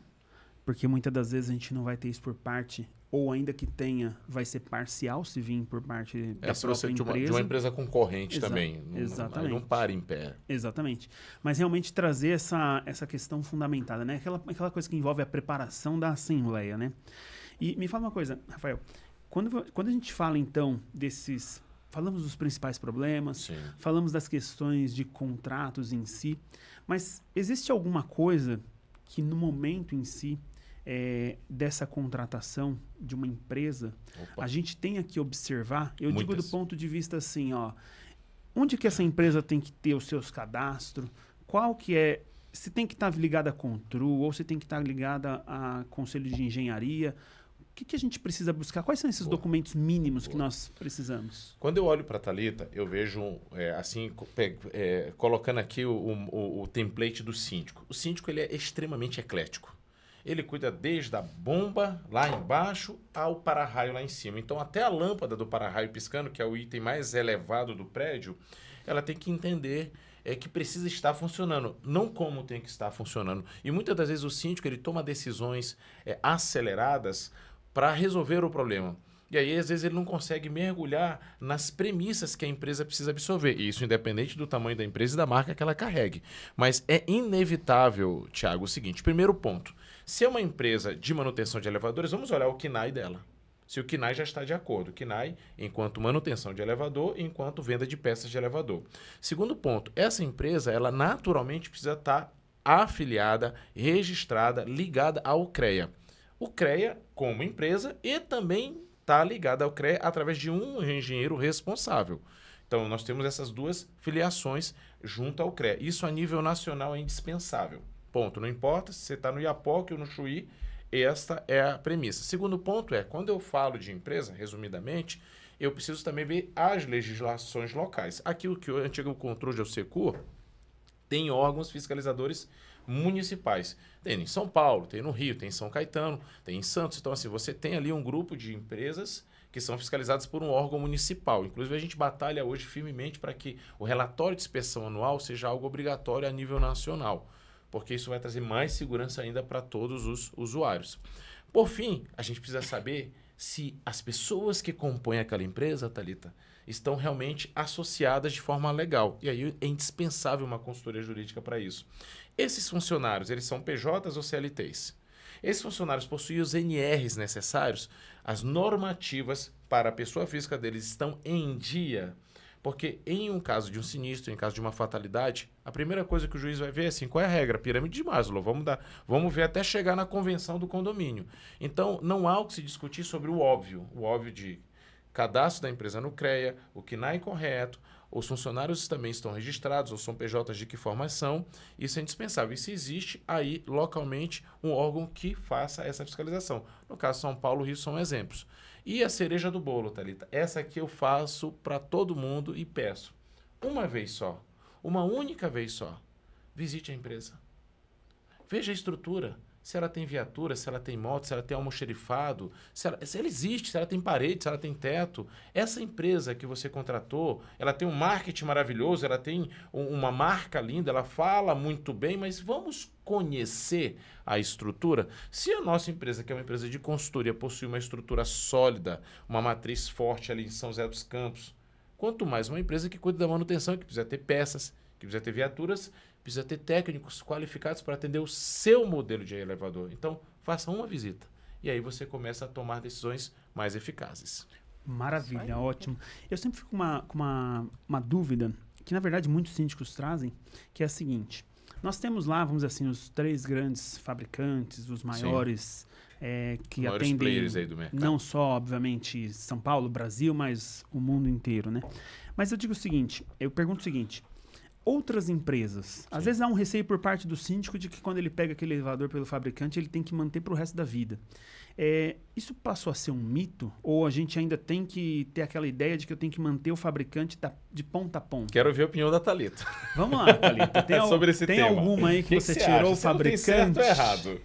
S1: porque muitas das vezes a gente não vai ter isso por parte, ou ainda que tenha, vai ser parcial se vir por parte da própria empresa.
S2: De uma empresa concorrente também.
S1: Exatamente.
S2: Não para em pé.
S1: Exatamente. Mas realmente trazer essa questão fundamentada, né? Aquela coisa que envolve a preparação da assembleia, né? E me fala uma coisa, Rafael. Quando a gente fala, então, desses... Falamos dos principais problemas, sim, falamos das questões de contratos em si, mas existe alguma coisa que no momento em si, dessa contratação de uma empresa, a gente tenha que observar? Eu digo do ponto de vista assim, onde que essa empresa tem que ter os seus cadastros, qual que é, se tem que estar ligada a Contru ou se tem que estar ligada a Conselho de Engenharia. O que a gente precisa buscar? Quais são esses documentos mínimos que nós precisamos?
S2: Quando eu olho para a Thalita, eu vejo, colocando aqui o template do síndico. O síndico ele é extremamente eclético. Ele cuida desde a bomba lá embaixo ao para-raio lá em cima. Então, até a lâmpada do para-raio piscando, que é o item mais elevado do prédio, ela tem que entender que precisa estar funcionando, não como tem que estar funcionando. E muitas das vezes o síndico ele toma decisões aceleradas para resolver o problema. E aí, às vezes, ele não consegue mergulhar nas premissas que a empresa precisa absorver. E isso independente do tamanho da empresa e da marca que ela carregue. Mas é inevitável, Thiago, o seguinte. Primeiro ponto. Se é uma empresa de manutenção de elevadores, vamos olhar o KNAI dela. Se o KNAI já está de acordo. O KNAI enquanto manutenção de elevador e enquanto venda de peças de elevador. Segundo ponto. Essa empresa, ela naturalmente precisa estar afiliada, registrada, ligada ao CREA. O CREA como empresa e também está ligado ao CREA através de um engenheiro responsável. Então, nós temos essas duas filiações junto ao CREA. Isso a nível nacional é indispensável. Ponto. Não importa se você está no Iapoque ou no Chuí, esta é a premissa. Segundo ponto quando eu falo de empresa, resumidamente, eu preciso também ver as legislações locais. Aqui o que o antigo controle de Secur tem órgãos fiscalizadores municipais. Tem em São Paulo, tem no Rio, tem em São Caetano, tem em Santos. Então, assim, você tem ali um grupo de empresas que são fiscalizadas por um órgão municipal. Inclusive, a gente batalha hoje firmemente para que o relatório de inspeção anual seja algo obrigatório a nível nacional, porque isso vai trazer mais segurança ainda para todos os usuários. Por fim, a gente precisa saber se as pessoas que compõem aquela empresa, Thalita, estão realmente associadas de forma legal. E aí é indispensável uma consultoria jurídica para isso. Esses funcionários, eles são PJs ou CLTs? Esses funcionários possuem os NRs necessários? As normativas para a pessoa física deles estão em dia? Porque em um caso de um sinistro, em caso de uma fatalidade, a primeira coisa que o juiz vai ver é assim, qual é a regra? Pirâmide de Maslow. Vamos ver até chegar na convenção do condomínio. Então, não há o que se discutir sobre o óbvio de cadastro da empresa no CREA, o KNAI correto, os funcionários também estão registrados, ou são PJs de que forma são, isso é indispensável. E se existe aí, localmente, um órgão que faça essa fiscalização. No caso, São Paulo e Rio são exemplos. E a cereja do bolo, Thalita, essa aqui eu faço para todo mundo e peço. Uma vez só, uma única vez só, visite a empresa. Veja a estrutura. se ela tem viatura, se ela tem moto, se ela tem almoxerifado, se ela existe, se ela tem parede, se ela tem teto. Essa empresa que você contratou, ela tem um marketing maravilhoso, ela tem uma marca linda, ela fala muito bem, mas vamos conhecer a estrutura? Se a nossa empresa, que é uma empresa de consultoria, possui uma estrutura sólida, uma matriz forte ali em São José dos Campos, quanto mais uma empresa que cuida da manutenção, que precisa ter peças, que precisa ter viaturas, precisa ter técnicos qualificados para atender o seu modelo de elevador. Então, faça uma visita. E aí você começa a tomar decisões mais eficazes.
S1: Maravilha, ótimo. Eu sempre fico com uma dúvida, que na verdade muitos síndicos trazem, que é a seguinte. Nós temos lá, vamos dizer assim, os 3 grandes fabricantes, os maiores, que atendem
S2: players aí do mercado.
S1: Não só, obviamente, São Paulo, Brasil, mas o mundo inteiro, né? Mas eu digo o seguinte, eu pergunto o seguinte, outras empresas, às vezes há um receio por parte do síndico de que quando ele pega aquele elevador pelo fabricante, ele tem que manter para o resto da vida. Isso passou a ser um mito? Ou a gente ainda tem que ter aquela ideia de que eu tenho que manter o fabricante de ponta a ponta?
S2: Quero ouvir a opinião da Thalita.
S1: Vamos lá, Thalita.
S2: Sobre esse tema.
S1: Tem alguma aí que você tirou o fabricante?
S2: Não tem certo ou errado?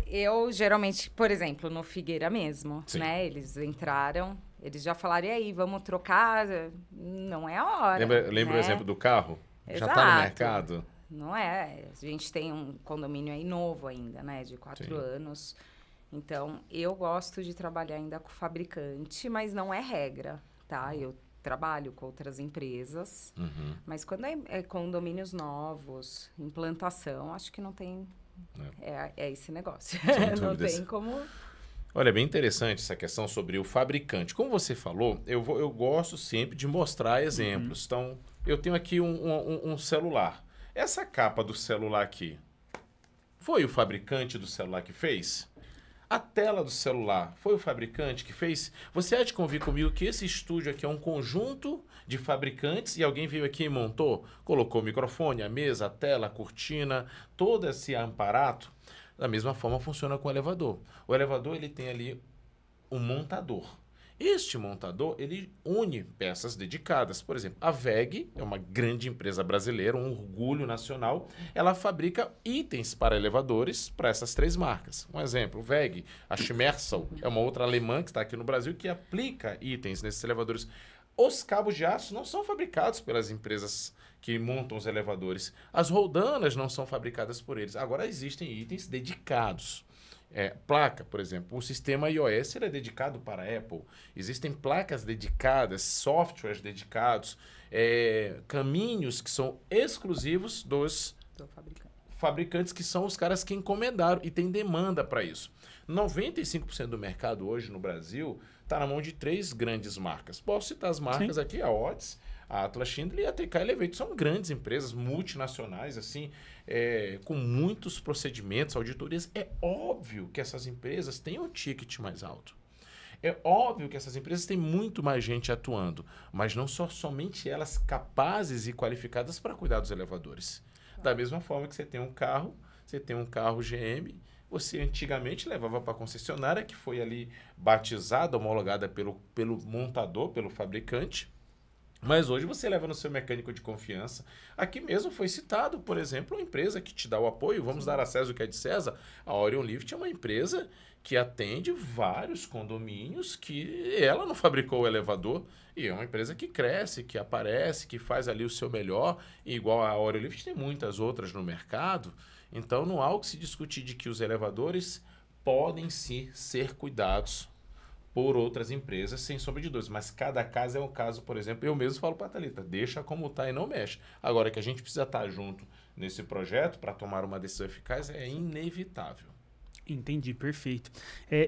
S3: Eu geralmente, por exemplo, no Figueira mesmo,
S2: Sim.
S3: né? Eles entraram, eles já falaram, e aí, vamos trocar? Não é a hora.
S2: Lembra
S3: né?
S2: o exemplo do carro? Já está no mercado?
S3: Não é. A gente tem um condomínio aí novo ainda, né? De 4
S2: Sim.
S3: anos. Então, eu gosto de trabalhar ainda com fabricante, mas não é regra, tá? Eu trabalho com outras empresas, mas quando é condomínios novos, implantação, acho que não tem... É esse negócio. Não tem como...
S2: Olha, é bem interessante essa questão sobre o fabricante. Como você falou, eu gosto sempre de mostrar exemplos. Então, eu tenho aqui um celular. Essa capa do celular aqui, foi o fabricante do celular que fez? A tela do celular, foi o fabricante que fez? Você há de convir comigo que esse estúdio aqui é um conjunto de fabricantes e alguém veio aqui e montou? Colocou o microfone, a mesa, a tela, a cortina, todo esse aparato. Da mesma forma funciona com o elevador. O elevador ele tem ali um montador. Este montador, ele une peças dedicadas. Por exemplo, a WEG é uma grande empresa brasileira, um orgulho nacional. Ela fabrica itens para elevadores para essas 3 marcas. Um exemplo, WEG, a Schmersal, é uma outra alemã que está aqui no Brasil que aplica itens nesses elevadores. Os cabos de aço não são fabricados pelas empresas que montam os elevadores. As roldanas não são fabricadas por eles. Agora existem itens dedicados. Placa, por exemplo, o sistema iOS ele é dedicado para a Apple. Existem placas dedicadas, softwares dedicados, caminhos que são exclusivos dos fabricantes, que são os caras que encomendaram e tem demanda para isso. 95% do mercado hoje no Brasil está na mão de 3 grandes marcas. Posso citar as marcas aqui, a Otis, a Atlas Schindler e a TK Elevator. São grandes empresas multinacionais, assim, com muitos procedimentos, auditorias. É óbvio que essas empresas têm um ticket mais alto. É óbvio que essas empresas têm muito mais gente atuando, mas não são somente elas capazes e qualificadas para cuidar dos elevadores. Da mesma forma que você tem um carro GM, você antigamente levava para a concessionária, que foi ali batizada, homologada pelo montador, pelo fabricante. Mas hoje você leva no seu mecânico de confiança. Aqui mesmo foi citado, por exemplo, uma empresa que te dá o apoio. Vamos dar a César o que é de César. A Orion Lift é uma empresa que atende vários condomínios que ela não fabricou o elevador. E é uma empresa que cresce, que aparece, que faz ali o seu melhor. E igual a Orion Lift tem muitas outras no mercado. Então não há o que se discutir de que os elevadores podem sim ser cuidados por outras empresas, sem sombra de dúvidas. Mas cada caso é um caso, por exemplo, eu mesmo falo para a Thalita, deixa como está e não mexe. Agora que a gente precisa estar junto nesse projeto para tomar uma decisão eficaz é inevitável.
S1: Entendi, perfeito.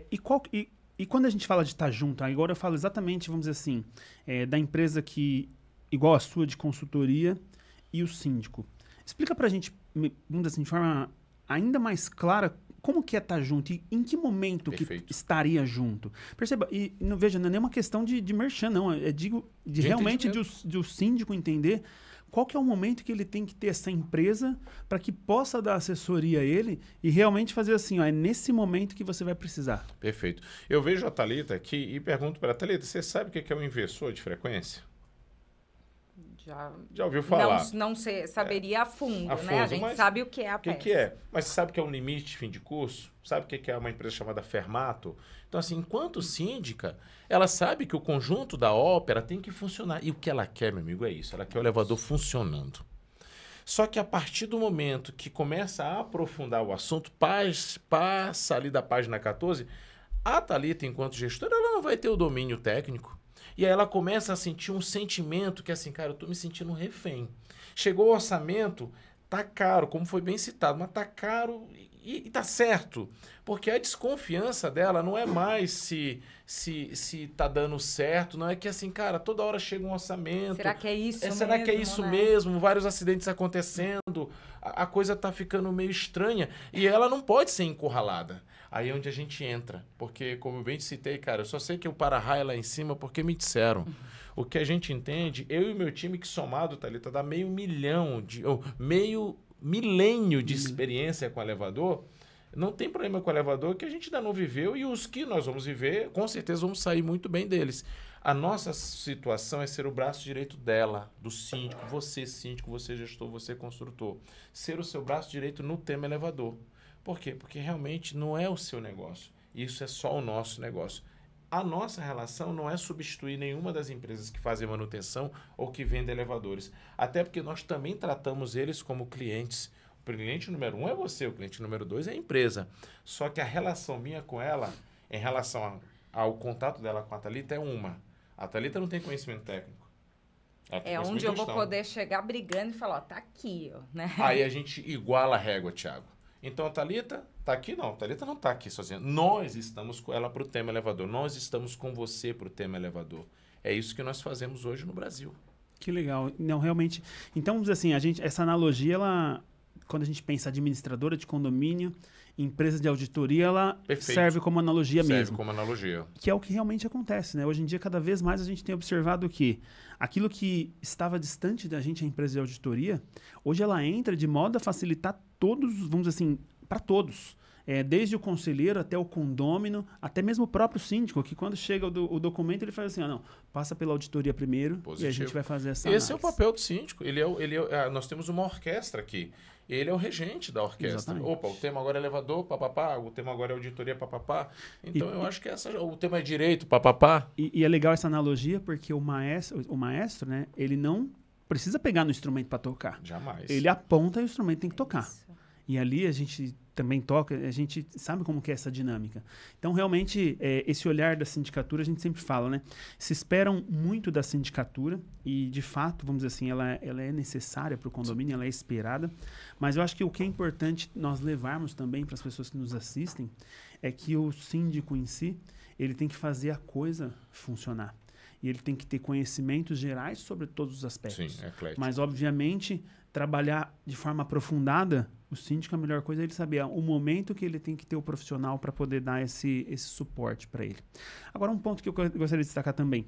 S1: E quando a gente fala de estar junto, agora eu falo exatamente, vamos dizer assim, da empresa que, igual a sua, de consultoria e o síndico. Explica para a gente, vamos dizer assim, de forma ainda mais clara, como que é estar junto e em que momento
S2: Perfeito.
S1: Que estaria junto. Perceba, e não, veja, não é nenhuma questão de merchan, não. De realmente de o síndico entender qual que é o momento que ele tem que ter essa empresa para que possa dar assessoria a ele e realmente fazer assim, ó, é nesse momento que você vai precisar.
S2: Perfeito. Eu vejo a Thalita aqui e pergunto para a Thalita, você sabe o que é um inversor de frequência? Já ouviu falar?
S3: Não saberia a fundo,
S2: A
S3: né?
S2: fundo,
S3: A gente
S2: mas
S3: sabe o que é a
S2: O que,
S3: peça.
S2: que é? Mas você sabe o que é um limite de fim de curso? Sabe o que é uma empresa chamada Fermato? Então, assim, enquanto síndica, ela sabe que o conjunto da ópera tem que funcionar. E o que ela quer, meu amigo, é isso. Ela quer o elevador funcionando. Só que a partir do momento que começa a aprofundar o assunto, passa ali da página 14, a Thalita, enquanto gestora, ela não vai ter o domínio técnico. E aí ela começa a sentir um sentimento que assim, cara, eu tô me sentindo um refém. Chegou o orçamento, tá caro, como foi bem citado, mas tá caro e tá certo. Porque a desconfiança dela não é mais se tá dando certo, não é que assim, cara, toda hora chega um orçamento.
S3: Será que é isso mesmo?
S2: Será que é isso
S3: né?
S2: mesmo? Vários acidentes acontecendo, a coisa tá ficando meio estranha e ela não pode ser encurralada. Aí é onde a gente entra, porque como eu bem te citei, cara, eu só sei que o para-raio é lá em cima porque me disseram. O que a gente entende, eu e o meu time que somado, Thalita, dá meio milênio de experiência com elevador. Não tem problema com o elevador que a gente ainda não viveu e os que nós vamos viver, com certeza vamos sair muito bem deles. A nossa situação é ser o braço direito dela, do síndico, você gestor, você construtor. Ser o seu braço direito no tema elevador. Por quê? Porque realmente não é o seu negócio. Isso é só o nosso negócio. A nossa relação não é substituir nenhuma das empresas que fazem manutenção ou que vendem elevadores. Até porque nós também tratamos eles como clientes. O cliente número 1 é você, o cliente número 2 é a empresa. Só que a relação minha com ela, em relação ao contato dela com a Thalita, é uma. A Thalita não tem conhecimento técnico.
S3: É onde eu vou poder chegar brigando e falar, ó, tá aqui, ó, né?
S2: Aí a gente iguala a régua, Thiago. Então a Thalita tá aqui? Não, a Thalita não tá aqui sozinha. Nós estamos com ela para o tema elevador. Nós estamos com você para o tema elevador. É isso que nós fazemos hoje no Brasil.
S1: Que legal. Não, realmente. Então, vamos dizer assim, essa analogia, quando a gente pensa administradora de condomínio, empresa de auditoria, ela serve como analogia mesmo.
S2: Serve como analogia.
S1: Que é o que realmente acontece, né? Hoje em dia, cada vez mais a gente tem observado que aquilo que estava distante da gente, a empresa de auditoria, hoje ela entra de modo a facilitar todos, vamos dizer assim, para todos. Desde o conselheiro até o condômino, até mesmo o próprio síndico, que quando chega o documento, ele faz assim, não, passa pela auditoria primeiro. Positivo. E a gente vai fazer essa análise.
S2: Esse é o papel do síndico. Nós temos uma orquestra aqui. Ele é o regente da orquestra.
S1: Exatamente.
S2: Opa, o tema agora é elevador, papapá. O tema agora é auditoria, papapá. Então, eu acho que o tema é direito, papapá.
S1: E é legal essa analogia, porque o maestro, né, ele não precisa pegar no instrumento para tocar.
S2: Jamais.
S1: Ele aponta e o instrumento tem que tocar. Isso. E ali a gente também toca, a gente sabe como que é essa dinâmica. Então, realmente, esse olhar da sindicatura, a gente sempre fala, né? Se esperam muito da sindicatura e, de fato, vamos dizer assim, ela é necessária para o condomínio, ela é esperada. Mas eu acho que o que é importante nós levarmos também para as pessoas que nos assistem é que o síndico em si, ele tem que fazer a coisa funcionar. E ele tem que ter conhecimentos gerais sobre todos os aspectos.
S2: Sim, é eclético.
S1: Mas, obviamente, trabalhar de forma aprofundada, o síndico, a melhor coisa é ele saber o momento que ele tem que ter o profissional para poder dar esse suporte para ele. Agora, um ponto que eu gostaria de destacar também.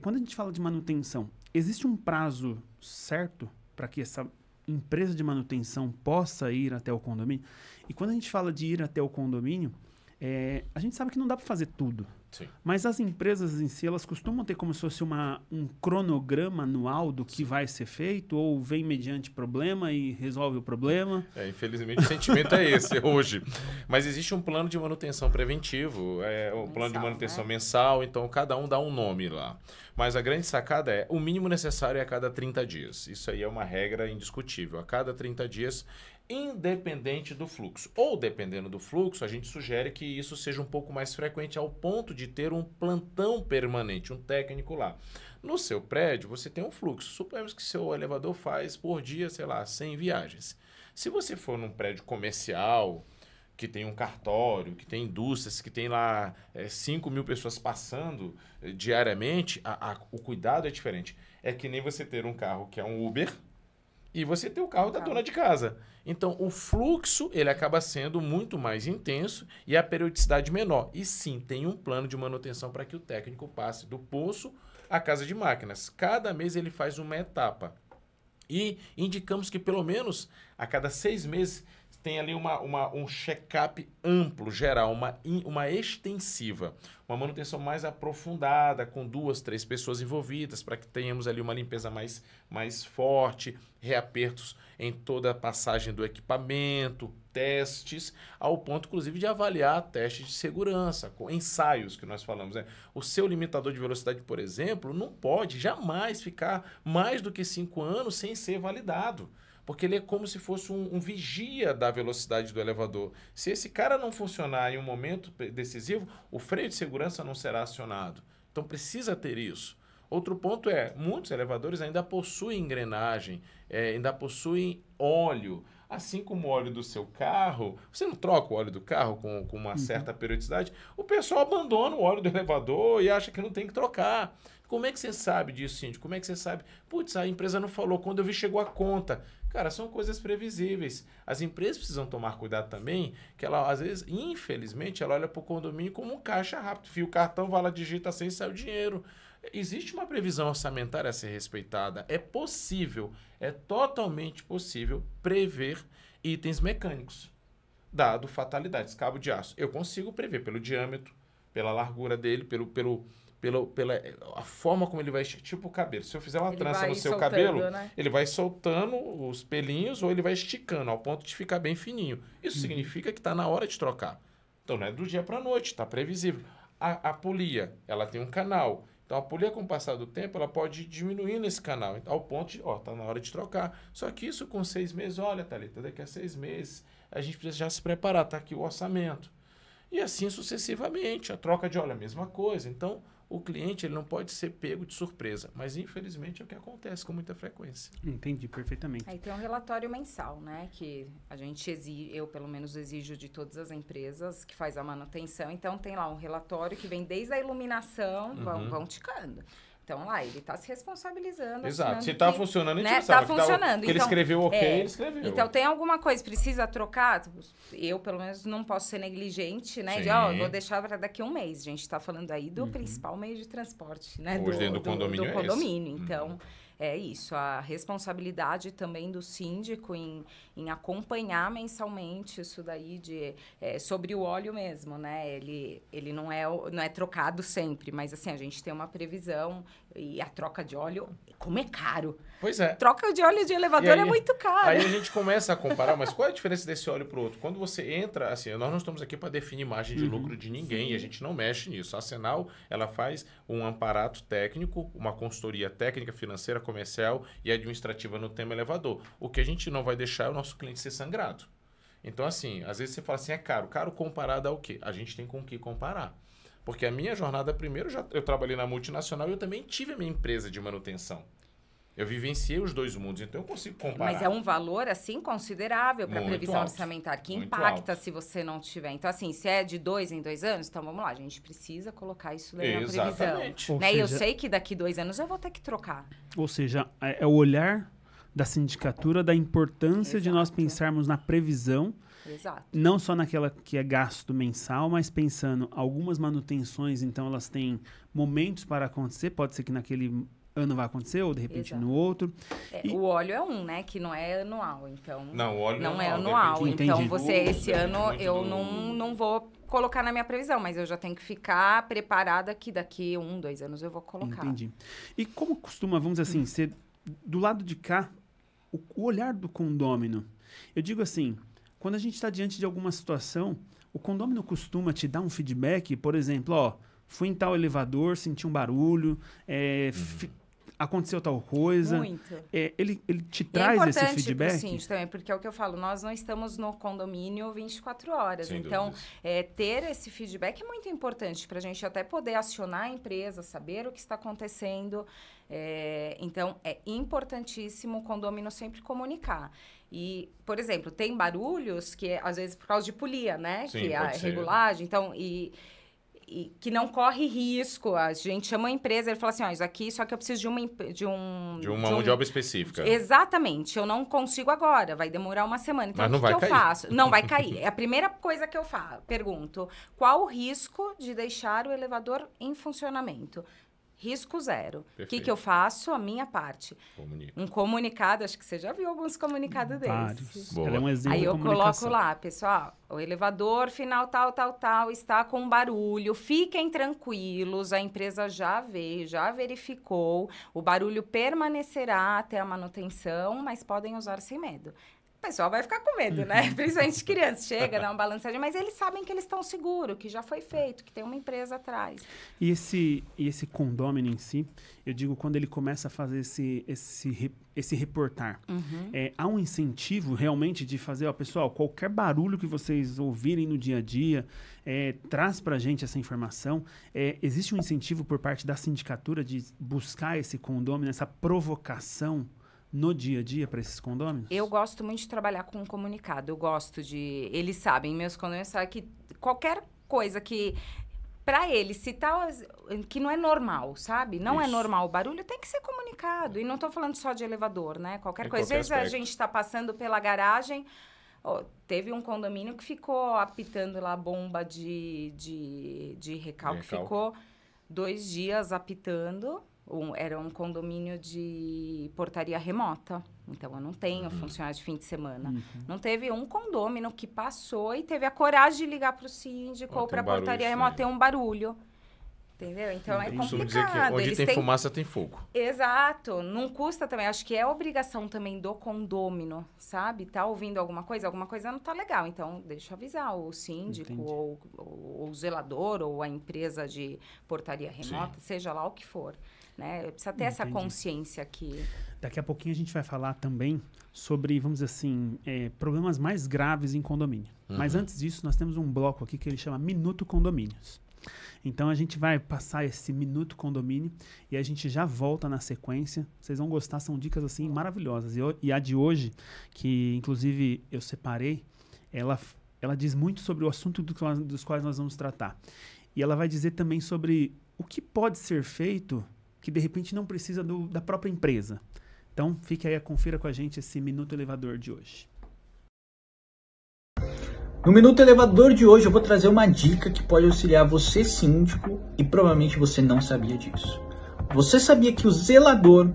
S1: Quando a gente fala de manutenção, existe um prazo certo para que essa empresa de manutenção possa ir até o condomínio? E quando a gente fala de ir até o condomínio, a gente sabe que não dá para fazer tudo.
S2: Sim.
S1: Mas as empresas em si, elas costumam ter como se fosse um cronograma anual do que vai ser feito, ou vem mediante problema e resolve o problema?
S2: Infelizmente o sentimento é esse hoje. Mas existe um plano de manutenção preventivo, o plano de manutenção mensal, então cada um dá um nome lá. Mas a grande sacada é, o mínimo necessário é a cada 30 dias. Isso aí é uma regra indiscutível. A cada 30 dias, independente do fluxo. Ou, dependendo do fluxo, a gente sugere que isso seja um pouco mais frequente ao ponto de ter um plantão permanente, um técnico lá. No seu prédio, você tem um fluxo. Suponhamos que seu elevador faz por dia, 100 viagens. Se você for num prédio comercial, que tem um cartório, que tem indústrias, que tem lá 5 mil pessoas passando diariamente, o cuidado é diferente. É que nem você ter um carro que é um Uber e você ter o carro da dona de casa. Então, o fluxo ele acaba sendo muito mais intenso e a periodicidade menor. E sim, tem um plano de manutenção para que o técnico passe do poço à casa de máquinas. Cada mês ele faz uma etapa. E indicamos que pelo menos a cada 6 meses tem ali um check-up amplo, geral, uma extensiva, uma manutenção mais aprofundada, com 2, 3 pessoas envolvidas, para que tenhamos ali uma limpeza mais forte, reapertos em toda a passagem do equipamento, testes, ao ponto, inclusive, de avaliar testes de segurança, com ensaios que nós falamos. Né? O seu limitador de velocidade, por exemplo, não pode jamais ficar mais do que 5 anos sem ser validado. Porque ele é como se fosse um vigia da velocidade do elevador. Se esse cara não funcionar em um momento decisivo, o freio de segurança não será acionado. Então precisa ter isso. Outro ponto é, muitos elevadores ainda possuem engrenagem, ainda possuem óleo. Assim como o óleo do seu carro, você não troca o óleo do carro com uma certa periodicidade, o pessoal abandona o óleo do elevador e acha que não tem que trocar. Como é que você sabe disso, síndico? Como é que você sabe? Putz, a empresa não falou, quando eu vi chegou a conta. Cara, são coisas previsíveis. As empresas precisam tomar cuidado também, que ela, às vezes, infelizmente, ela olha para o condomínio como um caixa rápido. Fia o cartão, vai lá, digita sem sair o dinheiro. Existe uma previsão orçamentária a ser respeitada. É possível, é totalmente possível prever itens mecânicos, dado fatalidades, cabo de aço. Eu consigo prever pelo diâmetro, pela largura dele, pela a forma como ele vai, tipo o cabelo. Se eu fizer uma trança no seu cabelo, né? Ele vai soltando os pelinhos ou ele vai esticando ao ponto de ficar bem fininho. Isso significa que está na hora de trocar. Então não é do dia para a noite, está previsível. A polia, ela tem um canal. Então, a polia, com o passar do tempo, ela pode diminuir nesse canal, ao ponto de, tá na hora de trocar. Só que isso com 6 meses, olha, Thalita, daqui a 6 meses, a gente precisa já se preparar, tá aqui o orçamento. E assim sucessivamente, a troca de óleo é a mesma coisa. Então, o cliente ele não pode ser pego de surpresa, mas infelizmente é o que acontece com muita frequência.
S1: Entendi perfeitamente.
S3: Aí tem um relatório mensal, né, que a gente exige, eu pelo menos exijo de todas as empresas que faz a manutenção. Então tem lá um relatório que vem desde a iluminação, vão ticando. Então lá, ele está se responsabilizando.
S2: Exato. Se está funcionando, a gente
S3: sabe. Está funcionando.
S2: Que ele escreveu ok, ele escreveu.
S3: Então, tem alguma coisa, precisa trocar? Eu, pelo menos, não posso ser negligente, né? De, vou deixar para daqui a um mês. A gente está falando aí do principal meio de transporte, né?
S2: Hoje dentro do condomínio
S3: do condomínio. Então, é isso. A responsabilidade também do síndico em acompanhar mensalmente isso daí sobre o óleo mesmo, né? Ele não é trocado sempre, mas assim, a gente tem uma previsão e a troca de óleo, como é caro.
S2: Pois é.
S3: Troca de óleo de elevador é muito caro.
S2: Aí a gente começa a comparar, mas qual é a diferença desse óleo para o outro? Quando você entra, assim, nós não estamos aqui para definir margem de lucro de ninguém, e a gente não mexe nisso. A Cenal, ela faz um amparato técnico, uma consultoria técnica, financeira, comercial e administrativa no tema elevador. O que a gente não vai deixar é o nosso cliente ser sangrado. Então, assim, às vezes você fala assim, é caro. Caro comparado ao quê? A gente tem com o que comparar. Porque a minha jornada, primeiro, eu trabalhei na multinacional e eu também tive a minha empresa de manutenção. Eu vivenciei os dois mundos, então eu consigo comparar.
S3: Mas é um valor, assim, considerável para a previsão
S2: alto,
S3: orçamentária, que
S2: muito
S3: impacta
S2: alto.
S3: Se você não tiver. Então, assim, se é de 2 em 2 anos, então vamos lá, a gente precisa colocar isso daí na previsão. Né? Eu sei que daqui 2 anos eu vou ter que trocar.
S1: Ou seja, é o olhar da sindicatura da importância de nós pensarmos na previsão.
S3: Exato.
S1: Não só naquela que é gasto mensal, mas pensando algumas manutenções, então elas têm momentos para acontecer, pode ser que naquele ano vai acontecer, ou de repente no outro.
S3: O óleo é né, que não é anual, então...
S2: Não, o óleo
S3: não é anual. Então,
S1: Entendi.
S3: Esse ano, eu não vou colocar na minha previsão, mas eu já tenho que ficar preparada que daqui 1, 2 anos eu vou colocar.
S1: Entendi. E como costuma, vamos dizer assim, ser do lado de cá, o olhar do condômino? Eu digo assim, quando a gente está diante de alguma situação, o condômino costuma te dar um feedback, por exemplo, fui em tal elevador, senti um barulho, aconteceu tal coisa.
S3: Muito.
S1: Ele te traz esse feedback?
S3: Sim, também, porque é o que eu falo, nós não estamos no condomínio 24 horas.
S2: Sem
S3: então,
S2: dúvidas.
S3: ter esse feedback é muito importante para a gente até poder acionar a empresa, saber o que está acontecendo. Então, é importantíssimo o condômino sempre comunicar. E, por exemplo, tem barulhos que, às vezes, por causa de polia, né?
S2: Sim,
S3: que é a regulagem. Então, e que não corre risco. A gente chama a empresa, ele fala assim, isso aqui, só que eu preciso de uma
S2: mão de obra específica.
S3: Exatamente. Eu não consigo agora, vai demorar uma semana. Então,
S2: mas
S3: o que eu faço? Não vai cair. É a primeira coisa que eu pergunto. Qual o risco de deixar o elevador em funcionamento? Risco zero. O
S2: Perfeito.
S3: que eu faço? A minha parte.
S2: Comunica.
S3: Um comunicado, acho que você já viu alguns comunicados
S1: Vários.
S3: desses.
S2: Boa.
S1: Ela é um exemplo
S3: Aí
S1: de
S3: eu
S1: comunicação.
S3: coloco lá, pessoal, o elevador final tal, está com barulho, fiquem tranquilos, a empresa já veio, já verificou, o barulho permanecerá até a manutenção, mas podem usar sem medo. O pessoal vai ficar com medo, né? Principalmente criança, chega, dá uma balançadinha, mas eles sabem que eles estão seguros, que já foi feito, que tem uma empresa atrás.
S1: E esse condômino em si, eu digo, quando ele começa a fazer esse reportar, há um incentivo realmente de fazer, ó, pessoal, qualquer barulho que vocês ouvirem no dia a dia, traz pra gente essa informação. Existe um incentivo por parte da sindicatura de buscar esse condômino, essa provocação no dia a dia para esses condôminos?
S3: Eu gosto muito de trabalhar com comunicado. Eu gosto de... Eles sabem, meus condôminos sabem que qualquer coisa que... Para eles, se tal... Que não é normal, sabe? Não é
S2: Isso.
S3: normal o barulho, tem que ser comunicado. E não estou falando só de elevador, né? Qualquer
S2: Em
S3: coisa.
S2: qualquer
S3: Às vezes a
S2: aspecto.
S3: gente está passando pela garagem... teve um condomínio que ficou apitando lá a bomba de recalque. Ficou 2 dias apitando... era um condomínio de portaria remota. Então, eu não tenho funcionário de fim de semana. Não teve um condômino que passou e teve a coragem de ligar para o síndico ou para a portaria remota. Tem um barulho. Entendeu? Então, é
S2: Eu costumo dizer que
S3: complicado.
S2: onde
S3: Eles
S2: tem
S3: têm...
S2: fumaça tem fogo.
S3: Exato. Não custa também. Acho que é obrigação também do condômino, sabe? Tá ouvindo alguma coisa não tá legal. Então, deixa eu avisar o síndico ou o zelador ou a empresa de portaria remota, seja lá o que for. Né? Precisa ter essa consciência aqui.
S1: Daqui a pouquinho a gente vai falar também sobre, vamos dizer assim, problemas mais graves em condomínio. Mas antes disso, nós temos um bloco aqui que ele chama Minuto Condomínios. Então a gente vai passar esse Minuto Condomínio e a gente já volta na sequência. Vocês vão gostar, são dicas assim maravilhosas. E a de hoje, que inclusive eu separei, ela diz muito sobre o assunto dos quais nós vamos tratar. E ela vai dizer também sobre o que pode ser feito que de repente não precisa da própria empresa. Então, fique aí, confira com a gente esse Minuto Elevador de hoje.
S4: No Minuto Elevador de hoje eu vou trazer uma dica que pode auxiliar você, síndico, e provavelmente você não sabia disso. Você sabia que o zelador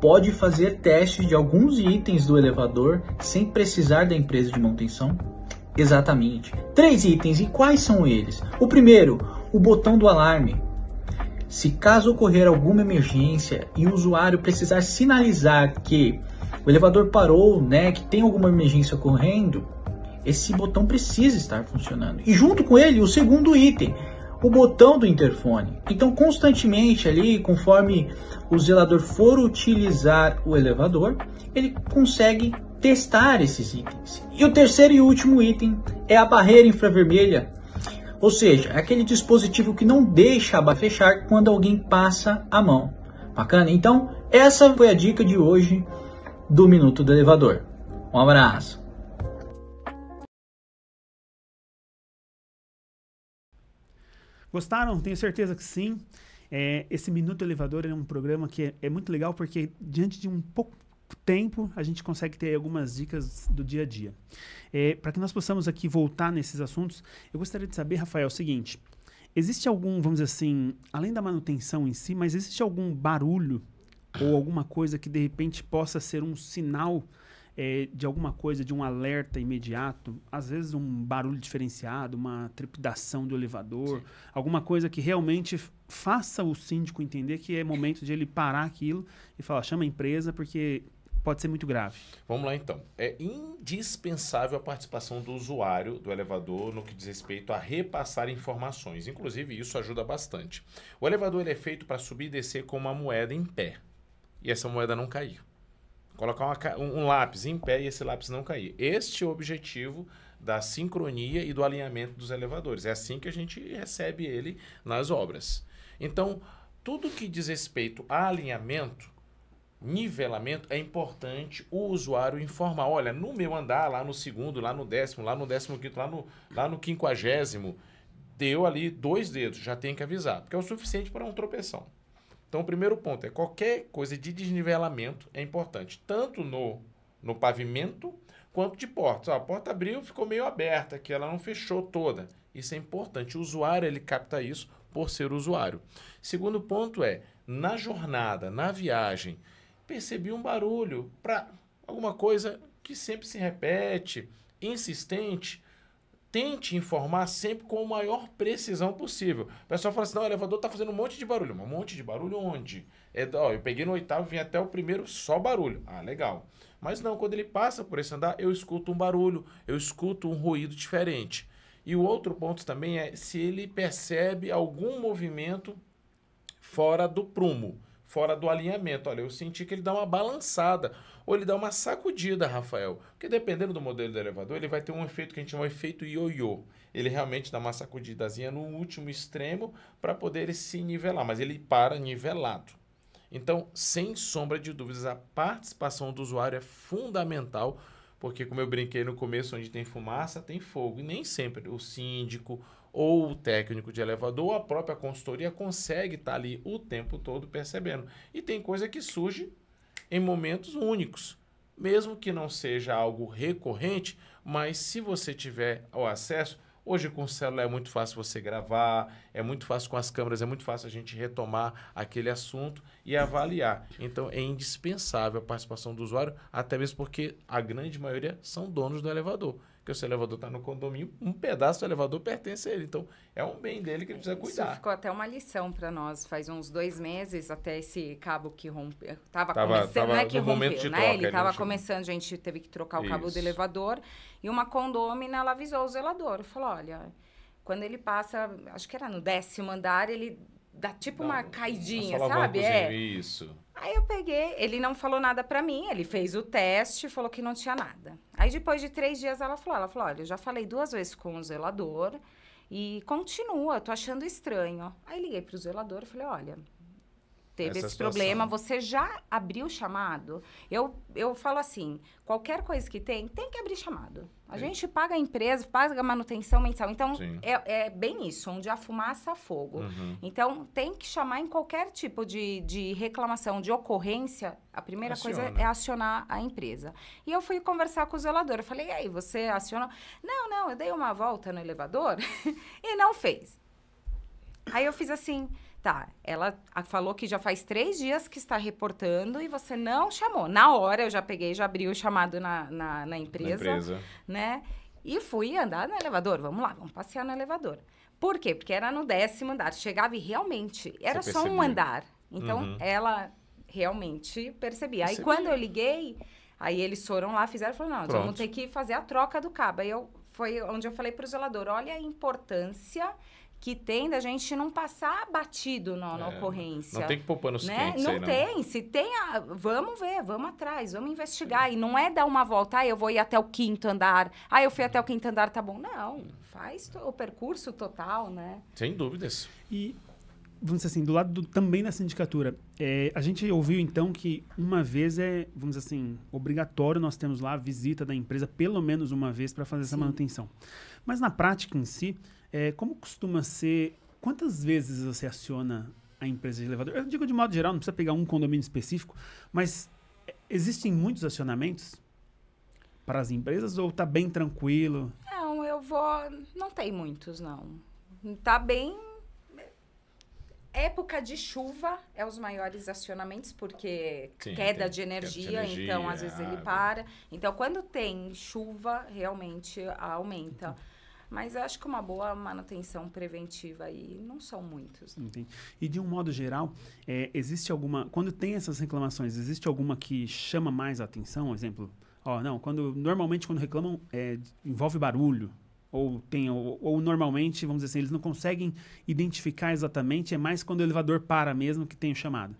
S4: pode fazer testes de alguns itens do elevador sem precisar da empresa de manutenção? Exatamente. 3 itens, e quais são eles? O primeiro, o botão do alarme. Se caso ocorrer alguma emergência e o usuário precisar sinalizar que o elevador parou, né, que tem alguma emergência ocorrendo, esse botão precisa estar funcionando. E junto com ele, o segundo item, o botão do interfone. Então, constantemente ali, conforme o zelador for utilizar o elevador, ele consegue testar esses itens. E o terceiro e último item é a barreira infravermelha. Ou seja, é aquele dispositivo que não deixa a barra fechar quando alguém passa a mão. Bacana? Então, essa foi a dica de hoje do Minuto do Elevador. Um abraço.
S1: Gostaram? Tenho certeza que sim. Esse Minuto Elevador é um programa que é muito legal porque diante de um pouco tempo a gente consegue ter algumas dicas do dia a dia. Para que nós possamos aqui voltar nesses assuntos, eu gostaria de saber, Rafael, o seguinte: existe algum, vamos dizer assim, além da manutenção em si, mas existe algum barulho ou alguma coisa que de repente possa ser um sinal de alguma coisa, de um alerta imediato? Às vezes um barulho diferenciado, uma trepidação do elevador, alguma coisa que realmente faça o síndico entender que é momento de ele parar aquilo e falar, chama a empresa, porque pode ser muito grave.
S2: Vamos lá, então. É indispensável a participação do usuário do elevador no que diz respeito a repassar informações. Inclusive, isso ajuda bastante. O elevador ele é feito para subir e descer com uma moeda em pé. E essa moeda não cair. Colocar um lápis em pé e esse lápis não cair. Este é o objetivo da sincronia e do alinhamento dos elevadores. É assim que a gente recebe ele nas obras. Então, tudo que diz respeito a alinhamento, nivelamento, é importante o usuário informar. Olha, no meu andar, lá no segundo, lá no 10º, lá no 15º, lá no 50º, deu ali 2 dedos, já tem que avisar, porque é o suficiente para um tropeção. Então, o primeiro ponto é qualquer coisa de desnivelamento é importante, tanto no pavimento quanto de portas. A porta abriu, ficou meio aberta, que ela não fechou toda. Isso é importante. O usuário, ele capta isso, por ser usuário. Segundo ponto é, na jornada, na viagem, percebi um barulho para alguma coisa que sempre se repete, insistente. Tente informar sempre com a maior precisão possível. O pessoal fala assim, não, o elevador está fazendo um monte de barulho. Um monte de barulho onde? Eu peguei no 8º, vim até o 1º, só barulho. Ah, legal. Mas não, quando ele passa por esse andar, eu escuto um barulho, eu escuto um ruído diferente. E o outro ponto também é se ele percebe algum movimento fora do prumo, fora do alinhamento. Olha, eu senti que ele dá uma balançada, ou ele dá uma sacudida, Rafael. Porque dependendo do modelo do elevador, ele vai ter um efeito que a gente chama de efeito ioiô. Ele realmente dá uma sacudidazinha no último extremo para poder ele se nivelar, mas ele para nivelado. Então, sem sombra de dúvidas, a participação do usuário é fundamental, porque como eu brinquei no começo, onde tem fumaça, tem fogo. E nem sempre o síndico ou o técnico de elevador ou a própria consultoria consegue estar ali o tempo todo percebendo. E tem coisa que surge em momentos únicos. Mesmo que não seja algo recorrente, mas se você tiver o acesso, hoje com o celular é muito fácil você gravar, é muito fácil com as câmeras, é muito fácil a gente retomar aquele assunto e avaliar. Então é indispensável a participação do usuário, até mesmo porque a grande maioria são donos do elevador. Porque se o elevador está no condomínio, um pedaço do elevador pertence a ele. Então é um bem dele que ele precisa cuidar.
S3: Isso ficou até uma lição para nós. Faz uns 2 meses até esse cabo que rompeu. Tava
S2: começando,
S3: não é que
S2: no momento
S3: rompeu,
S2: de
S3: né?
S2: troca,
S3: Ele estava começando, a gente teve que trocar o cabo do elevador. E uma condômina, ela avisou o zelador. Falou, olha, quando ele passa, acho que era no 10º andar, ele dá tipo uma caidinha, sabe?
S2: Isso.
S3: Aí eu peguei, ele não falou nada pra mim, ele fez o teste, falou que não tinha nada. Aí depois de 3 dias ela falou, olha, eu já falei 2 vezes com o zelador e continua, eu tô achando estranho. Aí liguei pro zelador e falei, olha, teve esse problema, você já abriu o chamado? Eu falo assim, qualquer coisa que tem que abrir chamado. A gente paga a empresa, paga a manutenção mensal. Então, é bem isso, onde há fumaça, há fogo. Então, tem que chamar em qualquer tipo de reclamação, de ocorrência. A primeira coisa é acionar a empresa. E eu fui conversar com o zelador. Eu falei, e aí, você acionou? Não, eu dei uma volta no elevador e não fez. Aí eu fiz assim... Tá, ela falou que já faz 3 dias que está reportando e você não chamou. Na hora, eu já peguei, já abri o chamado na empresa, né? E fui andar no elevador. Vamos lá, vamos passear no elevador. Por quê? Porque era no 10º andar. Chegava e realmente, era só um andar. Então, ela realmente percebia. Aí, quando eu liguei, aí eles foram lá, falaram, não, nós vamos ter que fazer a troca do cabo. Aí, foi onde eu falei para o zelador, olha a importância... que tem da gente não passar batido na ocorrência.
S2: Não tem que pôr panos quentes
S3: não tem. Se tem, vamos ver, vamos atrás, vamos investigar. E não é dar uma volta, eu vou ir até o 5º andar. Eu fui até o 5º andar, tá bom. Não, faz o percurso total, né?
S2: Sem dúvidas.
S1: E, vamos dizer assim, do lado também da sindicatura, a gente ouviu, então, que uma vez vamos dizer assim, obrigatório nós temos lá a visita da empresa pelo menos uma vez para fazer essa manutenção. Mas na prática em si, como costuma ser... Quantas vezes você aciona a empresa de elevador? Eu digo de modo geral, não precisa pegar um condomínio específico, mas existem muitos acionamentos para as empresas ou está bem tranquilo?
S3: Não, não tem muitos, não. Está bem... Época de chuva é os maiores acionamentos, porque queda de energia, então às vezes ele para. Então, quando tem chuva, realmente aumenta. Mas eu acho que uma boa manutenção preventiva aí não são muitos.
S1: Entendi. E de um modo geral, existe alguma... Quando tem essas reclamações, existe alguma que chama mais a atenção? Exemplo, normalmente quando reclamam envolve barulho. Ou normalmente, vamos dizer assim, eles não conseguem identificar exatamente, é mais quando o elevador para mesmo que tem o chamado.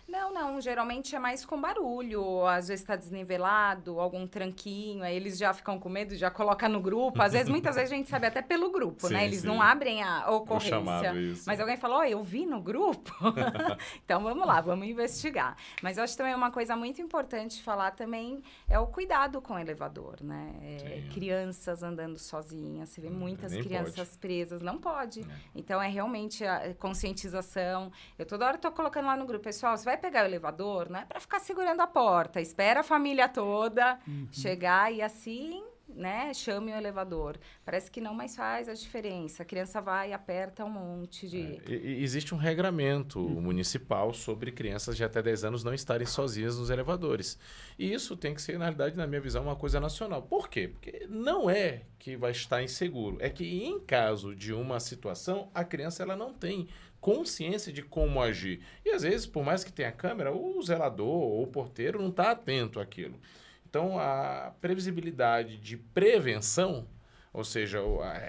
S3: Não, geralmente é mais com barulho, às vezes está desnivelado, algum tranquinho, aí eles já ficam com medo, já colocam no grupo, muitas vezes a gente sabe até pelo grupo, né? Eles não abrem a ocorrência,
S2: chamado,
S3: mas alguém falou, eu vi no grupo, então vamos lá, vamos investigar. Mas eu acho também uma coisa muito importante falar também é o cuidado com o elevador, né? Crianças andando sozinhas, você vê muitas crianças presas, não pode. Então é realmente a conscientização, eu toda hora estou colocando lá no grupo, pessoal, você vai pegar o elevador, não é para ficar segurando a porta. Espera a família toda chegar e assim né, chame o elevador. Parece que não, mas faz a diferença. A criança vai e aperta um monte de...
S2: Existe um regramento municipal sobre crianças de até 10 anos não estarem sozinhas nos elevadores. E isso tem que ser, na realidade, na minha visão, uma coisa nacional. Por quê? Porque não é que vai estar inseguro. É que, em caso de uma situação, a criança ela não tem consciência de como agir. E, às vezes, por mais que tenha câmera, o zelador ou o porteiro não está atento àquilo. Então, a previsibilidade de prevenção, ou seja,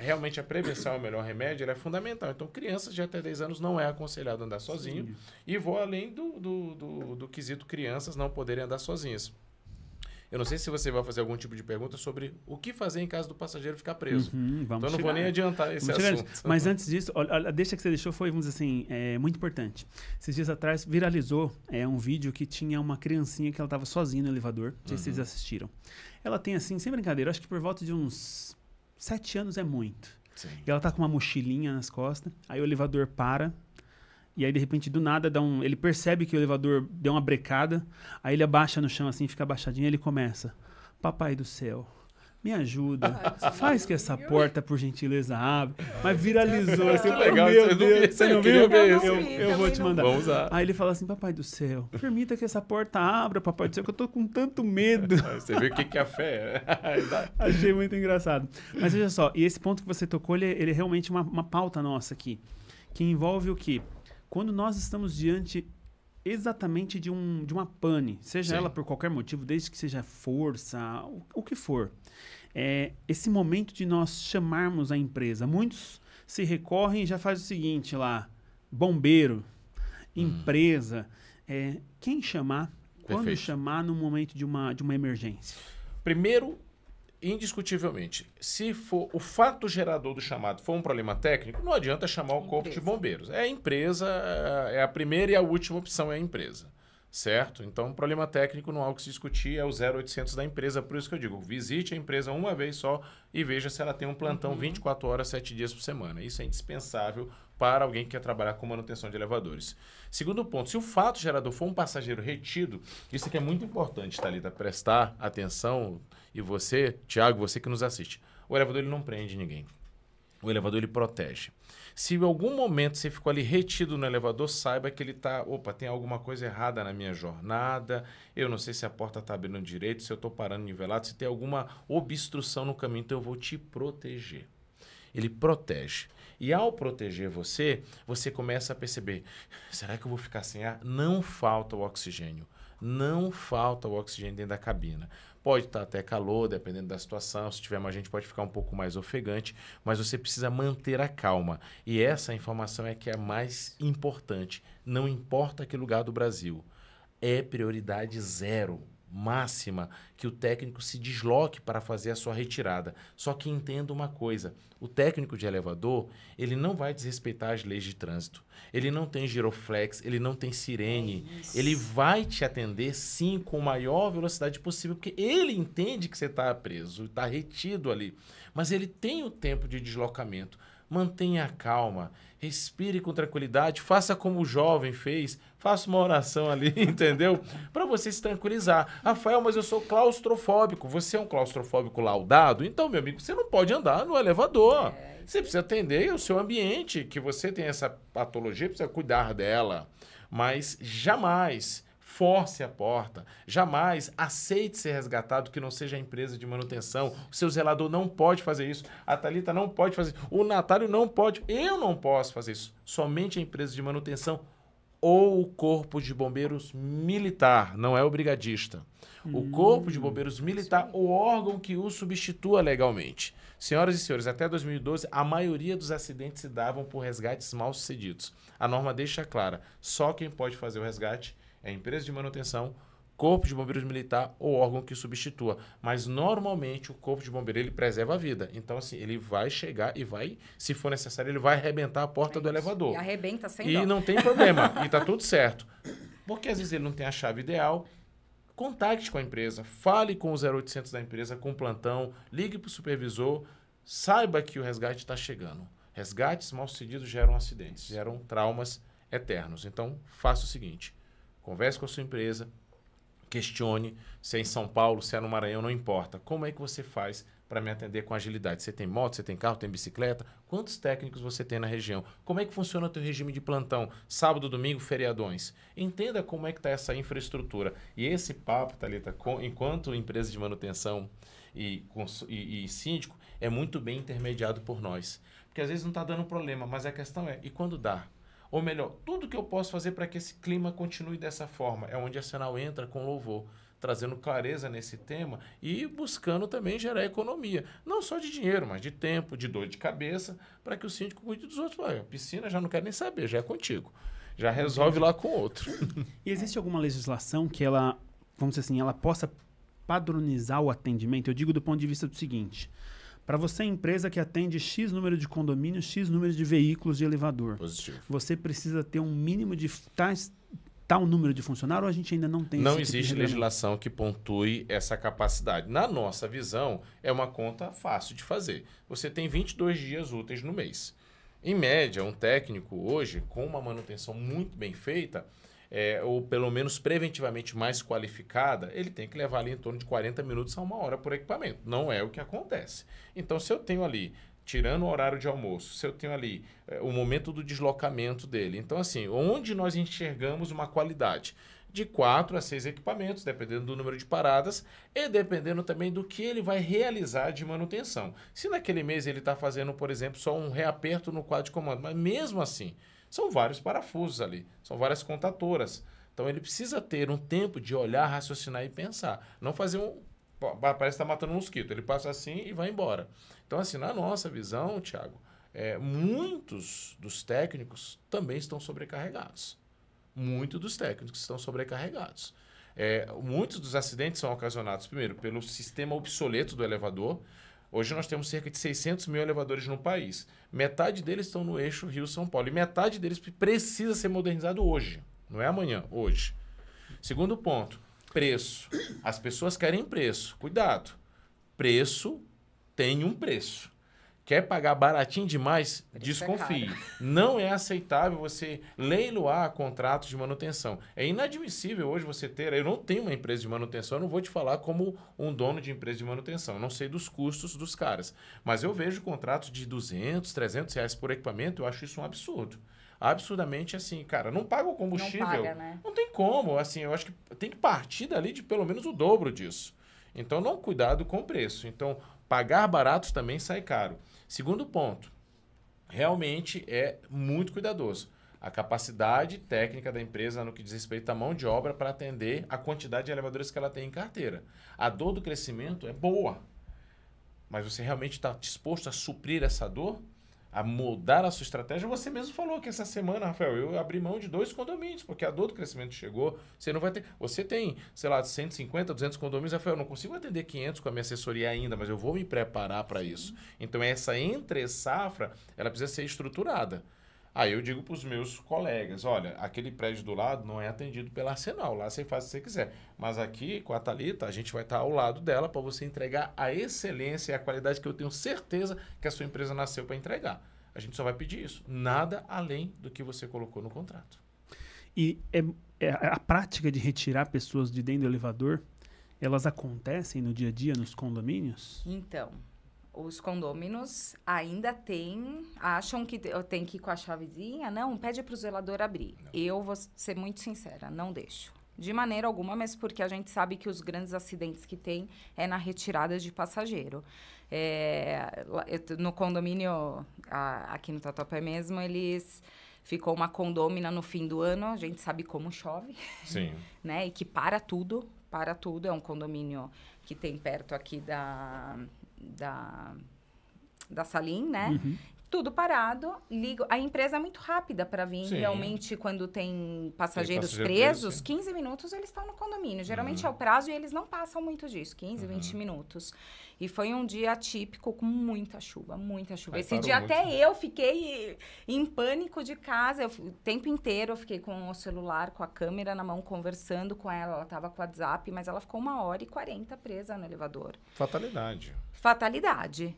S2: realmente a prevenção é o melhor remédio, ela é fundamental. Então, crianças de até 10 anos não é aconselhado andar sozinho. Sim. E vou além do quesito crianças não poderem andar sozinhas. Eu não sei se você vai fazer algum tipo de pergunta sobre o que fazer em caso do passageiro ficar preso. Então, eu não vou nem adiantar esse assunto.
S1: Mas antes disso, a deixa que você deixou foi, vamos dizer assim, muito importante. Esses dias atrás viralizou um vídeo que tinha uma criancinha que ela estava sozinha no elevador. Não sei se vocês assistiram. Ela tem, assim, sem brincadeira, acho que por volta de uns 7 anos é muito. Sim. E ela tá com uma mochilinha nas costas. Aí o elevador para. E aí, de repente, do nada, ele percebe que o elevador deu uma brecada. Aí ele abaixa no chão, assim, fica abaixadinho. E ele começa: Papai do céu, me ajuda. Faz que essa porta, por gentileza, abre. Mas viralizou. Assim,
S2: legal.
S1: Meu Deus, você não viu? Eu vou te mandar.
S2: Vamos lá.
S1: Aí ele fala assim: Papai do céu, permita que essa porta abra, Papai do céu, que eu tô com tanto medo.
S2: Você viu o que é a fé?
S1: Achei muito engraçado. Mas veja só, e esse ponto que você tocou, ele é realmente uma pauta nossa aqui. Que envolve o quê? Quando nós estamos diante exatamente de uma pane, seja ela por qualquer motivo, desde que seja força, o que for, esse momento de nós chamarmos a empresa. Muitos se recorrem e já fazem o seguinte lá: bombeiro, empresa, quem chamar, quando chamar no momento de uma emergência?
S2: Primeiro, indiscutivelmente, se for o fato gerador do chamado for um problema técnico, não adianta chamar o corpo de bombeiros. É a empresa, é a primeira e a última opção é a empresa, certo? Então, problema técnico não há o que se discutir, é o 0800 da empresa. Por isso que eu digo, visite a empresa uma vez só e veja se ela tem um plantão 24 horas, 7 dias por semana. Isso é indispensável para alguém que quer trabalhar com manutenção de elevadores. Segundo ponto, se o fato gerador for um passageiro retido, isso aqui é muito importante, Thalita, prestar atenção. E você, Thiago, você que nos assiste, o elevador ele não prende ninguém. O elevador ele protege. Se em algum momento você ficou ali retido no elevador, saiba que ele está... Opa, tem alguma coisa errada na minha jornada, eu não sei se a porta está abrindo direito, se eu estou parando nivelado, se tem alguma obstrução no caminho, então eu vou te proteger. Ele protege. E ao proteger você, você começa a perceber, será que eu vou ficar sem ar? Não falta o oxigênio. Não falta o oxigênio dentro da cabina. Pode estar até calor, dependendo da situação. Se tiver mais gente, pode ficar um pouco mais ofegante. Mas você precisa manter a calma. E essa informação é que é a mais importante. Não importa que lugar do Brasil. É prioridade zero, máxima, que o técnico se desloque para fazer a sua retirada. Só que entenda uma coisa. O técnico de elevador, ele não vai desrespeitar as leis de trânsito. Ele não tem giroflex, ele não tem sirene. Ele vai te atender, sim, com a maior velocidade possível, porque ele entende que você está preso, está retido ali. Mas ele tem o tempo de deslocamento. Mantenha a calma, respire com tranquilidade, faça como o jovem fez, faça uma oração ali, entendeu? Para você se tranquilizar. Rafael, mas eu sou claustrofóbico. Você é um claustrofóbico laudado? Então, meu amigo, você não pode andar no elevador. Você precisa atender o seu ambiente, que você tem essa patologia, precisa cuidar dela. Mas jamais force a porta, jamais aceite ser resgatado que não seja a empresa de manutenção. O seu zelador não pode fazer isso, a Thalita não pode fazer isso, o Natálio não pode, eu não posso fazer isso. Somente a empresa de manutenção ou o Corpo de Bombeiros Militar, não é o brigadista. O Corpo de Bombeiros Militar, o órgão que o substitua legalmente. Senhoras e senhores, até 2012, a maioria dos acidentes se davam por resgates mal sucedidos. A norma deixa clara, só quem pode fazer o resgate é a empresa de manutenção, Corpo de Bombeiros Militar ou órgão que substitua. Mas, normalmente, o Corpo de Bombeiro, ele preserva a vida. Então, assim, ele vai chegar e vai, se for necessário, ele vai arrebentar a porta do elevador.
S3: E arrebenta sem dó.
S2: E não tem problema. E tá tudo certo. Porque, às vezes, ele não tem a chave ideal. Contacte com a empresa. Fale com o 0800 da empresa, com o plantão. Ligue para o supervisor. Saiba que o resgate está chegando. Resgates mal sucedidos geram acidentes, geram traumas eternos. Então, faça o seguinte. Converse com a sua empresa, questione se é em São Paulo, se é no Maranhão, não importa. Como é que você faz para me atender com agilidade? Você tem moto, você tem carro, tem bicicleta? Quantos técnicos você tem na região? Como é que funciona o teu regime de plantão? Sábado, domingo, feriadões. Entenda como é que está essa infraestrutura. E esse papo, Thalita, enquanto empresa de manutenção e síndico, é muito bem intermediado por nós. Porque às vezes não está dando problema, mas a questão é, e quando dá? Ou melhor, tudo que eu posso fazer para que esse clima continue dessa forma é onde a Cenal entra com louvor, trazendo clareza nesse tema e buscando também gerar economia. Não só de dinheiro, mas de tempo, de dor de cabeça, para que o síndico cuide dos outros. A piscina já não quer nem saber, já é contigo. Já resolve lá com o outro.
S1: E existe alguma legislação que ela, vamos dizer assim, ela possa padronizar o atendimento? Eu digo do ponto de vista do seguinte: para você, empresa que atende X número de condomínios, X número de veículos de elevador,
S2: Positivo.
S1: você precisa ter um mínimo de tal número de funcionário, ou a gente ainda não tem
S2: Não
S1: esse tipo de
S2: existe
S1: regulamento?
S2: legislação que pontue essa capacidade. Na nossa visão, é uma conta fácil de fazer. Você tem 22 dias úteis no mês. Em média, um técnico hoje, com uma manutenção muito bem feita, ou pelo menos preventivamente mais qualificada, ele tem que levar ali em torno de 40 minutos a 1 hora por equipamento. Não é o que acontece. Então, se eu tenho ali, tirando o horário de almoço, se eu tenho ali o momento do deslocamento dele. Então, assim, onde nós enxergamos uma qualidade? De 4 a 6 equipamentos, dependendo do número de paradas e dependendo também do que ele vai realizar de manutenção. Se naquele mês ele está fazendo, por exemplo, só um reaperto no quadro de comando, mas mesmo assim, são vários parafusos ali, são várias contatoras. Então, ele precisa ter um tempo de olhar, raciocinar e pensar. Não fazer parece que está matando um mosquito. Ele passa assim e vai embora. Então, assim, na nossa visão, Thiago, muitos dos técnicos também estão sobrecarregados. Muitos dos técnicos estão sobrecarregados. Muitos dos acidentes são ocasionados, primeiro, pelo sistema obsoleto do elevador. Hoje nós temos cerca de 600 mil elevadores no país. Metade deles estão no eixo Rio-São Paulo. E metade deles precisa ser modernizado hoje. Não é amanhã, hoje. Segundo ponto, preço. As pessoas querem preço. Cuidado. Preço tem um preço. Quer pagar baratinho demais? Desconfie. Não é aceitável você leiloar contratos de manutenção. É inadmissível hoje você ter... Eu não tenho uma empresa de manutenção, eu não vou te falar como um dono de empresa de manutenção. Eu não sei dos custos dos caras. Mas eu vejo contratos de 200, 300 reais por equipamento, eu acho isso um absurdo. Absurdamente assim, cara, não paga o combustível.
S3: Não paga, né?
S2: Não tem como, assim, eu acho que tem que partir dali de pelo menos o dobro disso. Então, não cuidado com o preço. Então, pagar barato também sai caro. Segundo ponto, realmente é muito cuidadoso. A capacidade técnica da empresa no que diz respeito à mão de obra para atender a quantidade de elevadores que ela tem em carteira. A dor do crescimento é boa, mas você realmente está disposto a suprir essa dor? A mudar a sua estratégia? Você mesmo falou que essa semana, Rafael, eu abri mão de 2 condomínios, porque a dor do crescimento chegou. Você não vai ter... Você tem, sei lá, 150, 200 condomínios. Rafael, eu não consigo atender 500 com a minha assessoria ainda, mas eu vou me preparar para isso. Então, essa entre-safra, ela precisa ser estruturada. Aí eu digo para os meus colegas, olha, aquele prédio do lado não é atendido pela Arsenal, lá você faz o que você quiser. Mas aqui, com a Thalita, a gente vai estar ao lado dela para você entregar a excelência e a qualidade que eu tenho certeza que a sua empresa nasceu para entregar. A gente só vai pedir isso, nada além do que você colocou no contrato.
S1: E a prática de retirar pessoas de dentro do elevador, elas acontecem no dia a dia nos condomínios?
S3: Então, os condôminos ainda acham que eu tenho que ir com a chavezinha. Não, pede para o zelador abrir. Não. Eu vou ser muito sincera, não deixo. De maneira alguma, mas porque a gente sabe que os grandes acidentes que tem é na retirada de passageiro. No condomínio, aqui no Tatuapé mesmo, ficou uma condômina no fim do ano. A gente sabe como chove.
S2: Sim.
S3: Né? E que para tudo. É um condomínio que tem perto aqui da Salim, né? Uhum. Tudo parado, ligo. A empresa é muito rápida para vir. Sim. Realmente, quando tem passageiros presos, 15 minutos eles estão no condomínio. Geralmente é o prazo e eles não passam muito disso, 15, 20 minutos. E foi um dia atípico com muita chuva, muita chuva. Esse dia até eu fiquei em pânico de casa. O tempo inteiro eu fiquei com o celular, com a câmera na mão, conversando com ela. Ela estava com o WhatsApp, mas ela ficou 1h40 presa no elevador.
S2: Fatalidade,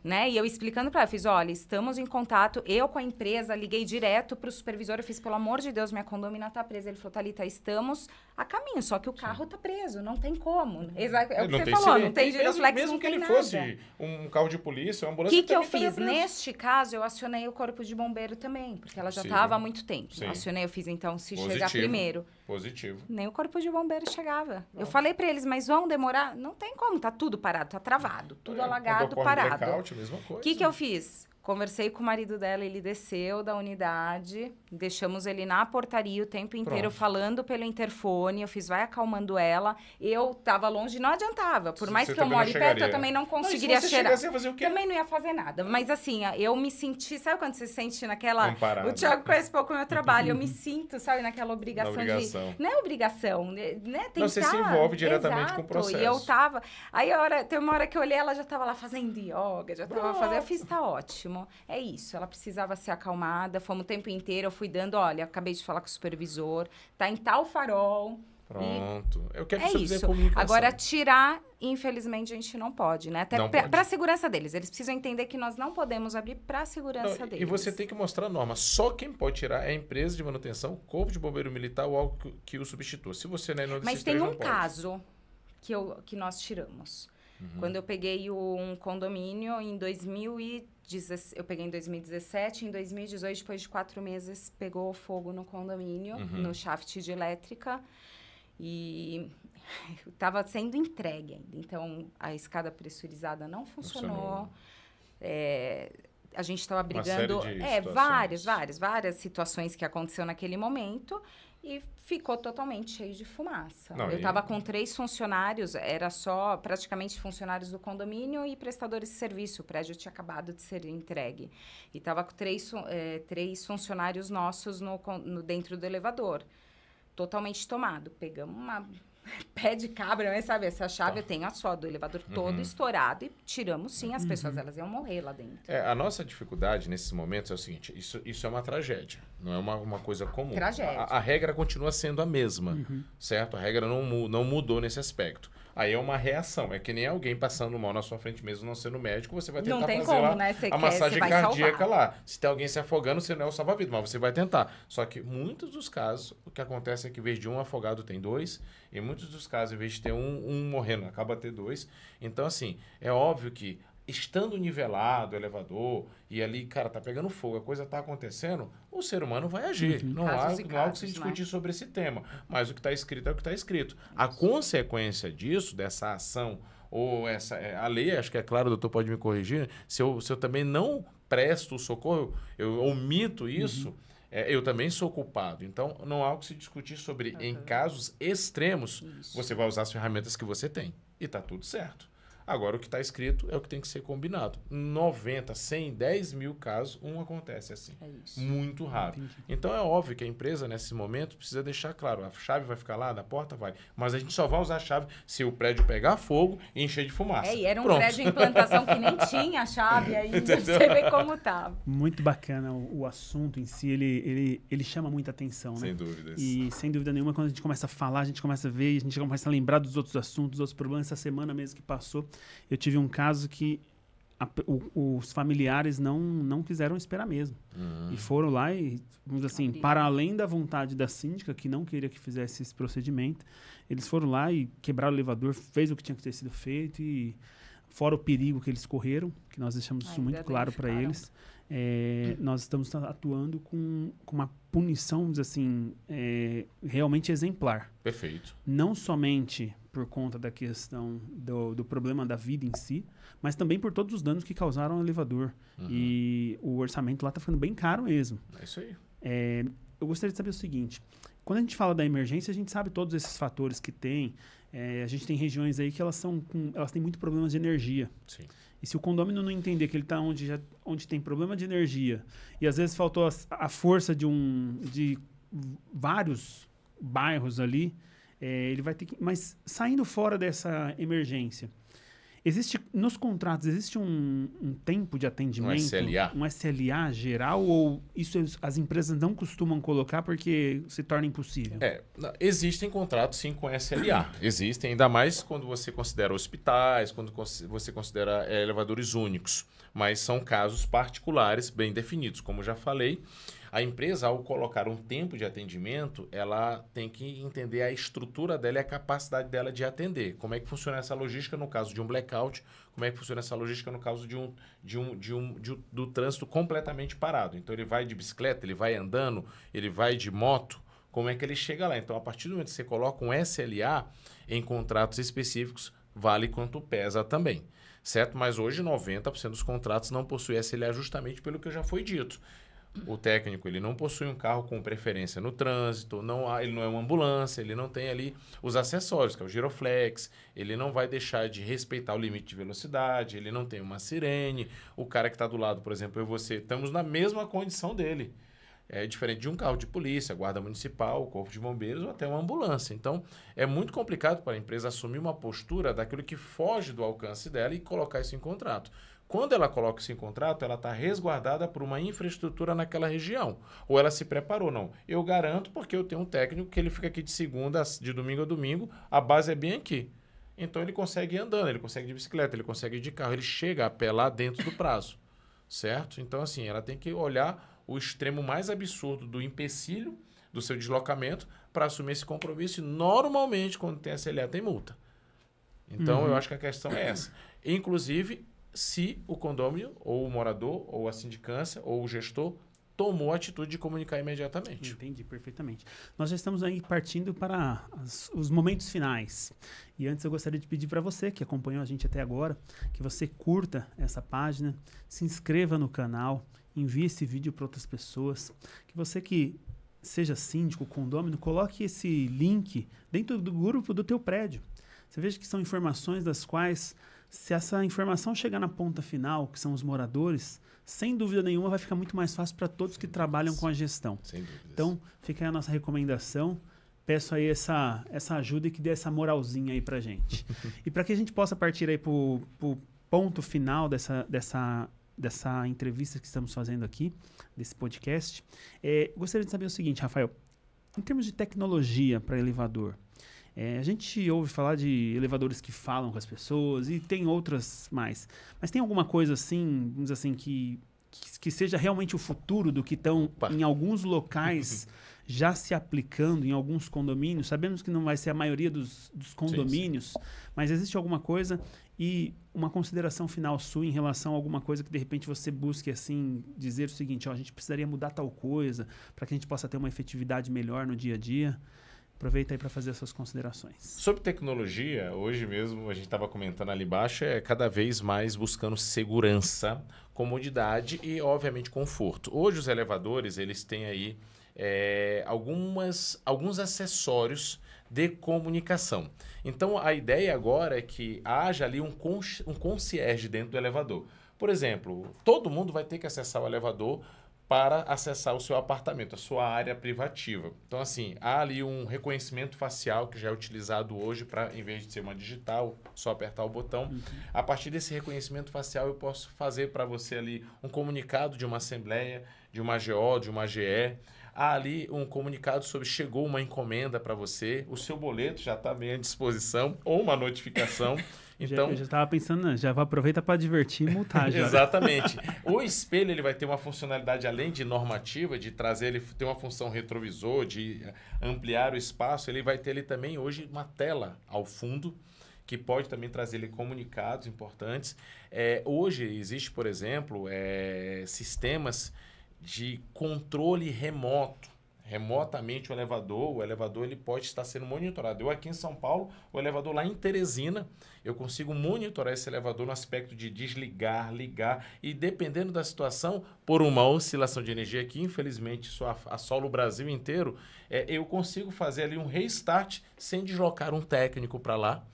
S3: né? E eu explicando para ela, fiz, olha, estamos em contato, eu com a empresa, liguei direto para o supervisor, eu fiz, pelo amor de Deus, minha condômina tá presa. Ele falou, Thalita, estamos a caminho, só que o carro tá preso, não tem como. É o que você falou, não tem giroflex,
S2: mesmo
S3: não
S2: que
S3: tem
S2: ele
S3: nada.
S2: fosse um carro de polícia, uma ambulância...
S3: O que eu fiz? Neste caso, eu acionei o corpo de bombeiro também, porque ela já estava há muito tempo.
S2: Sim.
S3: Acionei, eu fiz, então, se
S2: Positivo.
S3: chegar primeiro.
S2: Positivo.
S3: Nem o corpo de bombeiro chegava.
S2: Não.
S3: Eu falei para eles, mas vão demorar? Não tem como, tá tudo parado, tá travado, tudo alagado, parado.
S2: Blackout, mesma coisa.
S3: O que eu fiz? Conversei com o marido dela, ele desceu da unidade, deixamos ele na portaria o tempo inteiro falando pelo interfone, eu fiz, vai acalmando ela. Eu tava longe, não adiantava. Por mais que eu more perto, eu também não conseguiria cheirar.
S2: Fazer o quê?
S3: Também não ia fazer nada. Mas assim, eu me senti, sabe quando você se sente naquela...
S2: Amparado.
S3: O Thiago conhece pouco o meu trabalho, eu me sinto, sabe, naquela obrigação, de... Não é obrigação, né? Tentar...
S2: Não, você se envolve diretamente com o processo.
S3: E eu tava... Aí tem uma hora que eu olhei, ela já tava lá fazendo yoga, já tava fazendo... Eu fiz, tá ótimo. É isso, ela precisava ser acalmada, fomos o tempo inteiro, eu fui dando, olha, acabei de falar com o supervisor, tá em tal farol.
S2: Pronto. Eu quero
S3: É isso. Agora, tirar, infelizmente, a gente não pode, né? Até para a segurança deles. Eles precisam entender que nós não podemos abrir para a segurança deles.
S2: E você tem que mostrar a norma. Só quem pode tirar é a empresa de manutenção, Corpo de Bombeiro Militar ou algo que o substitua. Se você não é
S3: Mas tem um caso que nós tiramos. Quando eu peguei um condomínio em 2017, eu peguei em 2017, em 2018, depois de 4 meses, pegou fogo no condomínio, no shaft de elétrica, e estava sendo entregue ainda. Então, a escada pressurizada não funcionou. A gente estava brigando... várias situações que aconteceu naquele momento. E ficou totalmente cheio de fumaça. Eu estava com 3 funcionários, era só praticamente funcionários do condomínio e prestadores de serviço. O prédio tinha acabado de ser entregue. E estava com 3 funcionários nossos dentro do elevador. Totalmente tomado. Pegamos uma pé de cabra, mas sabe? Essa chave eu tenho só do elevador todo estourado e tiramos sim, as pessoas, elas iam morrer lá dentro.
S2: A nossa dificuldade nesses momentos é o seguinte, isso é uma tragédia, não é uma coisa comum.
S3: Tragédia.
S2: A regra continua sendo a mesma, certo? A regra não mudou nesse aspecto. Aí é uma reação, é que nem alguém passando mal na sua frente mesmo, não sendo médico, você vai tentar fazer a massagem cardíaca lá. Se tem alguém se afogando, você não é o salva-vidas, mas você vai tentar. Só que muitos dos casos, o que acontece é que em vez de um afogado tem 2, e muitos dos casos, em vez de ter um morrendo, acaba ter 2. Então, assim, é óbvio que estando nivelado o elevador e ali, cara, tá pegando fogo, a coisa tá acontecendo, o ser humano vai agir. Não há o que se discutir sobre esse tema. Mas o que está escrito é o que está escrito. A consequência disso, dessa ação, ou a lei, acho que é claro, o doutor pode me corrigir, se eu também não presto o socorro, eu omito isso, eu também sou culpado. Então, não há o que se discutir sobre. Em casos extremos, você vai usar as ferramentas que você tem. E tá tudo certo. Agora, o que está escrito é o que tem que ser combinado. 90, 100, 10 mil casos, acontece assim.
S3: É isso.
S2: Muito raro.
S1: Entendi.
S2: Então, é óbvio que a empresa, nesse momento, precisa deixar claro. A chave vai ficar lá, da porta vai. Mas a gente só vai usar a chave se o prédio pegar fogo e encher de fumaça.
S3: E era um prédio de implantação que nem tinha a chave ainda. Você vê como tá.
S1: Muito bacana o assunto em si, ele chama muita atenção, né?
S2: Sem dúvidas.
S1: E, sem dúvida nenhuma, quando a gente começa a falar, a gente começa a ver, e a gente começa a lembrar dos outros assuntos, dos outros problemas. Essa semana mesmo que passou, eu tive um caso que os familiares não quiseram esperar mesmo. E foram lá e, vamos dizer assim, para além da vontade da síndica, que não queria que fizesse esse procedimento, eles foram lá e quebraram o elevador, fez o que tinha que ter sido feito e, fora o perigo que eles correram, que nós deixamos isso muito claro para eles, nós estamos atuando com uma punição, vamos dizer assim, realmente exemplar.
S2: Perfeito.
S1: Não somente por conta da questão do problema da vida em si, mas também por todos os danos que causaram ao elevador. E o orçamento lá está ficando bem caro mesmo.
S2: É isso aí.
S1: Eu gostaria de saber o seguinte, quando a gente fala da emergência, a gente sabe todos esses fatores que tem. A gente tem regiões aí que elas têm muito problemas de energia.
S2: Sim.
S1: E se o condômino não entender que ele está onde tem problema de energia, e às vezes faltou a força de vários bairros ali, ele vai ter que... Mas saindo fora dessa emergência, Nos contratos, existe um tempo de atendimento?
S2: SLA?
S1: Um SLA geral? Ou isso as empresas não costumam colocar porque se torna impossível?
S2: Existem contratos, sim, com SLA. Existem, ainda mais quando você considera hospitais, quando você considera elevadores únicos. Mas são casos particulares, bem definidos. Como já falei, a empresa, ao colocar um tempo de atendimento, ela tem que entender a estrutura dela e a capacidade dela de atender. Como é que funciona essa logística no caso de um blackout? Como é que funciona essa logística no caso do trânsito completamente parado? Então, ele vai de bicicleta, ele vai andando, ele vai de moto. Como é que ele chega lá? Então, a partir do momento que você coloca um SLA em contratos específicos, vale quanto pesa também. Certo? Mas hoje 90% dos contratos não possuem SLA justamente pelo que já foi dito. O técnico ele não possui um carro com preferência no trânsito, ele não é uma ambulância, ele não tem ali os acessórios, que é o giroflex, ele não vai deixar de respeitar o limite de velocidade, ele não tem uma sirene, o cara que está do lado, por exemplo, eu e você, estamos na mesma condição dele. É diferente de um carro de polícia, guarda municipal, corpo de bombeiros ou até uma ambulância. Então, é muito complicado para a empresa assumir uma postura daquilo que foge do alcance dela e colocar isso em contrato. Quando ela coloca isso em contrato, ela está resguardada por uma infraestrutura naquela região. Ou ela se preparou, não. Eu garanto porque eu tenho um técnico que ele fica aqui de domingo a domingo, a base é bem aqui. Então ele consegue ir andando, ele consegue ir de bicicleta, ele consegue ir de carro, ele chega a pé lá dentro do prazo. Certo? Então, assim, ela tem que olhar o extremo mais absurdo do empecilho do seu deslocamento para assumir esse compromisso. E normalmente, quando tem SLA, tem multa. Então, eu acho que a questão é essa. Inclusive, se o condômino, ou o morador, ou a sindicância, ou o gestor tomou a atitude de comunicar imediatamente.
S1: Entendi perfeitamente. Nós já estamos aí partindo para os momentos finais. E antes eu gostaria de pedir para você, que acompanhou a gente até agora, que você curta essa página, se inscreva no canal, envie esse vídeo para outras pessoas, que você que seja síndico, condômino, coloque esse link dentro do grupo do teu prédio. Você veja que são informações das quais, se essa informação chegar na ponta final, que são os moradores, sem dúvida nenhuma vai ficar muito mais fácil para todos que trabalham com a gestão.
S2: Sem dúvidas.
S1: Então, fica aí a nossa recomendação. Peço aí essa ajuda e que dê essa moralzinha aí pra gente. E para que a gente possa partir aí pro ponto final dessa entrevista que estamos fazendo aqui, desse podcast, gostaria de saber o seguinte, Rafael, em termos de tecnologia para elevador, a gente ouve falar de elevadores que falam com as pessoas e tem outras mais. Mas tem alguma coisa assim, vamos dizer assim, que seja realmente o futuro do que estão em alguns locais já se aplicando em alguns condomínios? Sabemos que não vai ser a maioria dos condomínios, sim. Mas existe alguma coisa e uma consideração final sua em relação a alguma coisa que de repente você busque assim, dizer o seguinte, a gente precisaria mudar tal coisa para que a gente possa ter uma efetividade melhor no dia a dia? Aproveita aí para fazer as suas considerações.
S2: Sobre tecnologia, hoje mesmo, a gente estava comentando ali embaixo, cada vez mais buscando segurança, comodidade e, obviamente, conforto. Hoje os elevadores, eles têm aí alguns acessórios de comunicação. Então, a ideia agora é que haja ali um concierge dentro do elevador. Por exemplo, todo mundo vai ter que acessar o elevador para acessar o seu apartamento, a sua área privativa. Então, assim, há ali um reconhecimento facial que já é utilizado hoje para, em vez de ser uma digital, só apertar o botão. A partir desse reconhecimento facial, eu posso fazer para você ali um comunicado de uma assembleia, de uma AGO, de uma AGE. Há ali um comunicado sobre chegou uma encomenda para você, o seu boleto já está bem à disposição, ou uma notificação. Então,
S1: eu já estava pensando, já aproveita para divertir e multar já.
S2: Exatamente. O espelho ele vai ter uma funcionalidade, além de normativa, de trazer, ele tem uma função retrovisor, de ampliar o espaço, ele vai ter ali também hoje uma tela ao fundo, que pode também trazer ali comunicados importantes. Hoje existe, por exemplo, sistemas de controle remotamente o elevador ele pode estar sendo monitorado. Eu aqui em São Paulo, o elevador lá em Teresina, eu consigo monitorar esse elevador no aspecto de desligar, ligar e dependendo da situação, por uma oscilação de energia que infelizmente isso assola o Brasil inteiro, eu consigo fazer ali um restart sem deslocar um técnico para lá.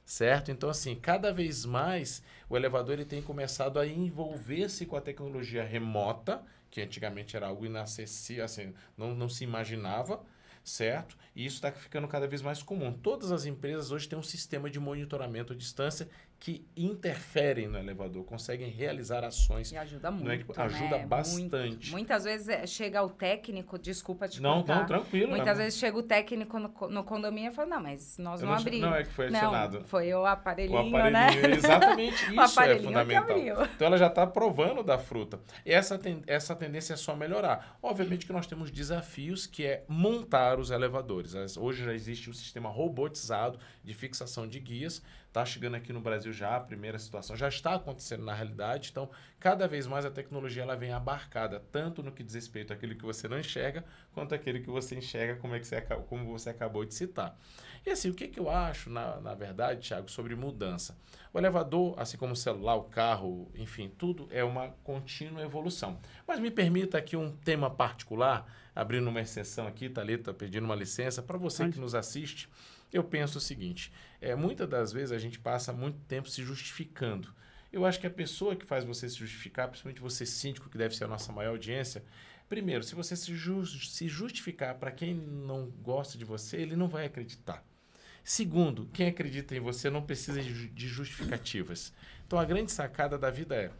S2: Certo? Então, assim, cada vez mais o elevador ele tem começado a envolver-se com a tecnologia remota, que antigamente era algo inacessível, assim, não se imaginava, certo? E isso está ficando cada vez mais comum. Todas as empresas hoje têm um sistema de monitoramento à distância que interferem no elevador, conseguem realizar ações.
S3: E ajuda muito,
S2: não é que ajuda
S3: né?
S2: bastante.
S3: Muitas vezes chega o técnico, desculpa te
S2: Não,
S3: contar.
S2: não, tranquilo.
S3: Muitas vezes chega o técnico no condomínio e fala, não, mas nós não abrimos.
S2: Não, é que foi adicionado.
S3: Não, foi o aparelhinho,
S2: né?
S3: O
S2: Exatamente, isso é
S3: aparelhinho
S2: fundamental.
S3: que abriu.
S2: Então ela já está provando da fruta. E essa tendência é só melhorar. Obviamente que nós temos desafios, que é montar os elevadores. Hoje já existe um sistema robotizado de fixação de guias. Está chegando aqui no Brasil já, a primeira situação já está acontecendo na realidade. Então, cada vez mais a tecnologia ela vem abarcada, tanto no que diz respeito àquilo que você não enxerga, quanto àquilo que você enxerga, como você acabou de citar. E assim, o que eu acho, na verdade, Thiago, sobre mudança? O elevador, assim como o celular, o carro, enfim, tudo é uma contínua evolução. Mas me permita aqui um tema particular, abrindo uma exceção aqui, Thalita, pedindo uma licença, para você que nos assiste. Eu penso o seguinte, muitas das vezes a gente passa muito tempo se justificando. Eu acho que a pessoa que faz você se justificar, principalmente você síndico, que deve ser a nossa maior audiência, primeiro, se você se justificar para quem não gosta de você, ele não vai acreditar. Segundo, quem acredita em você não precisa de justificativas. Então, a grande sacada da vida é,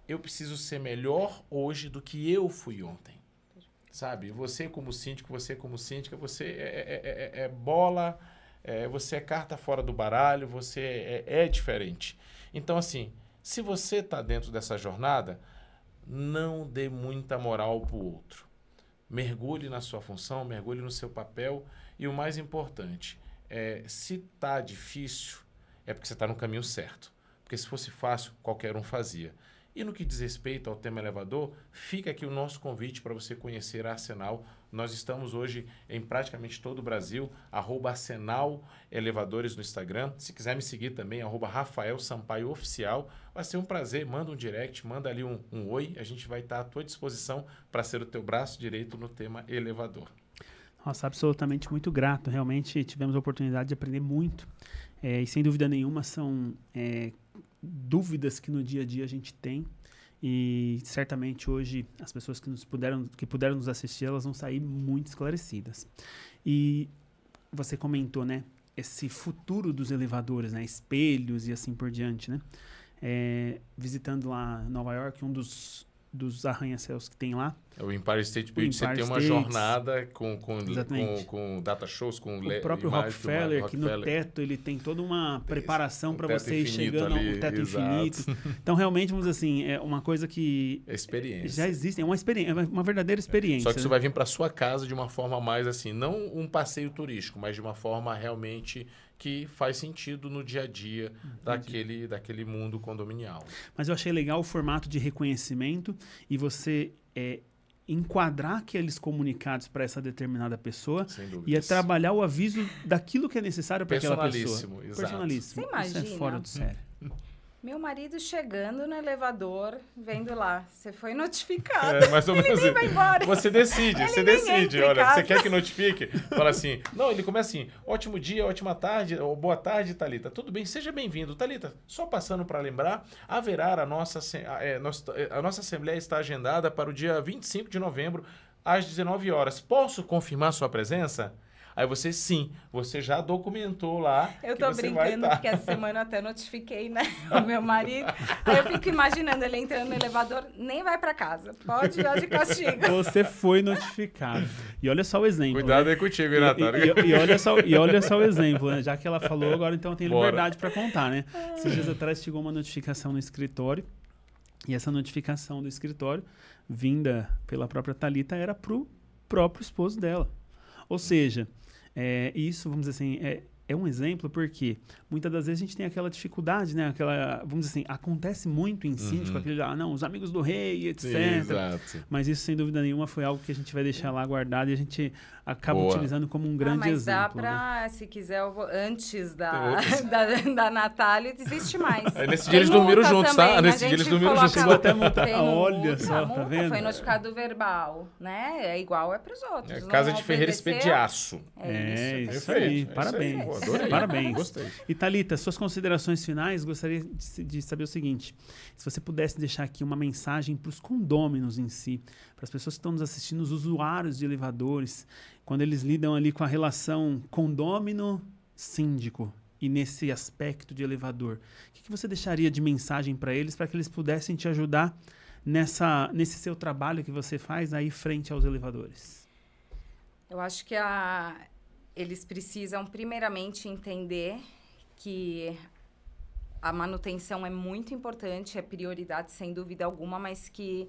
S2: eu preciso ser melhor hoje do que eu fui ontem. Sabe? Você como síndico, você como síndica, você é bola... você é carta fora do baralho, você é diferente. Então, assim, se você está dentro dessa jornada, não dê muita moral para o outro. Mergulhe na sua função, mergulhe no seu papel. E o mais importante, se está difícil, é porque você está no caminho certo. Porque se fosse fácil, qualquer um fazia. E no que diz respeito ao tema elevador, fica aqui o nosso convite para você conhecer a Arsenal. Nós estamos hoje em praticamente todo o Brasil, @Arsenal Elevadores no Instagram. Se quiser me seguir também, @Rafael Sampaio Oficial. Vai ser um prazer, manda um direct, manda ali um oi. A gente vai estar à tua disposição para ser o teu braço direito no tema elevador.
S1: Nossa, absolutamente muito grato. Realmente tivemos a oportunidade de aprender muito. E sem dúvida nenhuma são... dúvidas que no dia a dia a gente tem e certamente hoje as pessoas que puderam nos assistir, elas vão sair muito esclarecidas. E você comentou, né, esse futuro dos elevadores, né, espelhos e assim por diante, né? Visitando lá em Nova York, um dos arranha-céus que tem lá.
S2: O Empire State Building, você tem uma jornada com data shows, com
S1: o próprio Rockefeller, que no teto ele tem toda uma preparação para você ir chegando ao teto infinito. Então, realmente, vamos dizer assim, é uma coisa que...
S2: experiência.
S1: Já existe, é uma verdadeira experiência.
S2: Só que você vai vir para sua casa de uma forma mais assim, não um passeio turístico, mas de uma forma realmente que faz sentido no dia a dia daquele mundo condominial.
S1: Mas eu achei legal o formato de reconhecimento e você... enquadrar aqueles comunicados para essa determinada pessoa e trabalhar o aviso daquilo que é necessário para aquela pessoa.
S2: Exato.
S1: Personalíssimo.
S3: Você imagina?
S1: Isso é fora do sério.
S3: Meu marido chegando no elevador, vendo lá, você foi notificado.
S2: Mais ou menos
S3: ele nem vai embora.
S2: Você decide, olha, você quer que notifique? Fala assim, não, ele começa assim, ótimo dia, ótima tarde, ou boa tarde, Thalita. Tudo bem, seja bem-vindo. Thalita, só passando para lembrar, haverá a nossa assembleia está agendada para o dia 25 de novembro, às 19 horas. Posso confirmar sua presença? Aí você já documentou lá.
S3: Eu tô brincando, porque essa semana eu até notifiquei, né, o meu marido. Aí eu fico imaginando ele entrando no elevador, nem vai pra casa. Pode ir de castigo.
S1: Você foi notificado. E olha só o exemplo.
S2: Cuidado aí contigo, hein, Natália?
S1: E olha só o exemplo, né? Já que ela falou, agora então eu tenho liberdade para contar, né? Esses dias atrás chegou uma notificação no escritório. E essa notificação do escritório, vinda pela própria Thalita, era pro próprio esposo dela. Ou seja... isso, vamos dizer assim, é um exemplo porque muitas das vezes a gente tem aquela dificuldade, né? Vamos dizer assim, acontece muito em síndico, os amigos do rei, etc.
S2: Sim, exato.
S1: Mas isso, sem dúvida nenhuma, foi algo que a gente vai deixar lá guardado e a gente acaba utilizando como um grande exemplo.
S3: Mas dá pra, né? Se quiser, antes da Natália, existe mais.
S2: Nesse dia eles dormiram juntos, tá? Nesse dia eles dormiram juntos.
S1: Até montar. Olha só, tá vendo?
S3: Foi notificado verbal, né? É igual pros outros.
S2: Casa de Ferreira Espediaço.
S1: Isso aí. Parabéns.
S2: Adorei.
S1: Parabéns.
S2: Gostei.
S1: E Thalita, suas considerações finais, gostaria de saber o seguinte, se você pudesse deixar aqui uma mensagem para os condôminos em si, para as pessoas que estão nos assistindo, os usuários de elevadores, quando eles lidam ali com a relação condômino-síndico, e nesse aspecto de elevador, o que você deixaria de mensagem para eles pudessem te ajudar nesse seu trabalho que você faz aí frente aos elevadores?
S3: Eu acho que eles precisam, primeiramente, entender que a manutenção é muito importante, é prioridade, sem dúvida alguma, mas que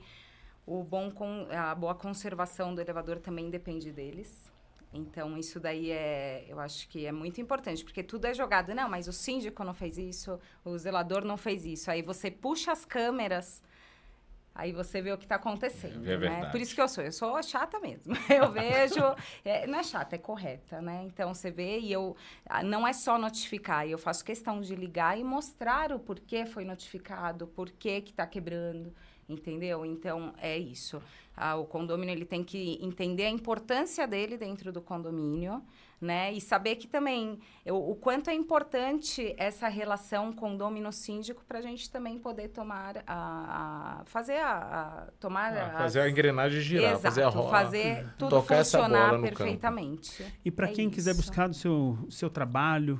S3: a boa conservação do elevador também depende deles. Então, isso daí eu acho que é muito importante, porque tudo é jogado. Não, mas o síndico não fez isso, o zelador não fez isso. Aí você puxa as câmeras, aí você vê o que está acontecendo,
S2: É verdade.
S3: né? Por isso que eu sou chata mesmo. Eu vejo, não é chata, é correta, né? Então, você vê não é só notificar, eu faço questão de ligar e mostrar o porquê foi notificado, porquê que está quebrando, entendeu? Então, é isso. O condomínio ele tem que entender a importância dele dentro do condomínio, né? E saber que também o quanto é importante essa relação condomínio-síndico para a gente também poder fazer
S2: a engrenagem girar,
S3: exato,
S2: fazer a roda,
S3: fazer tudo
S2: tocar essa bola
S3: funcionar
S2: no
S3: perfeitamente.
S1: E para quem quiser
S3: isso.
S1: buscar o seu trabalho,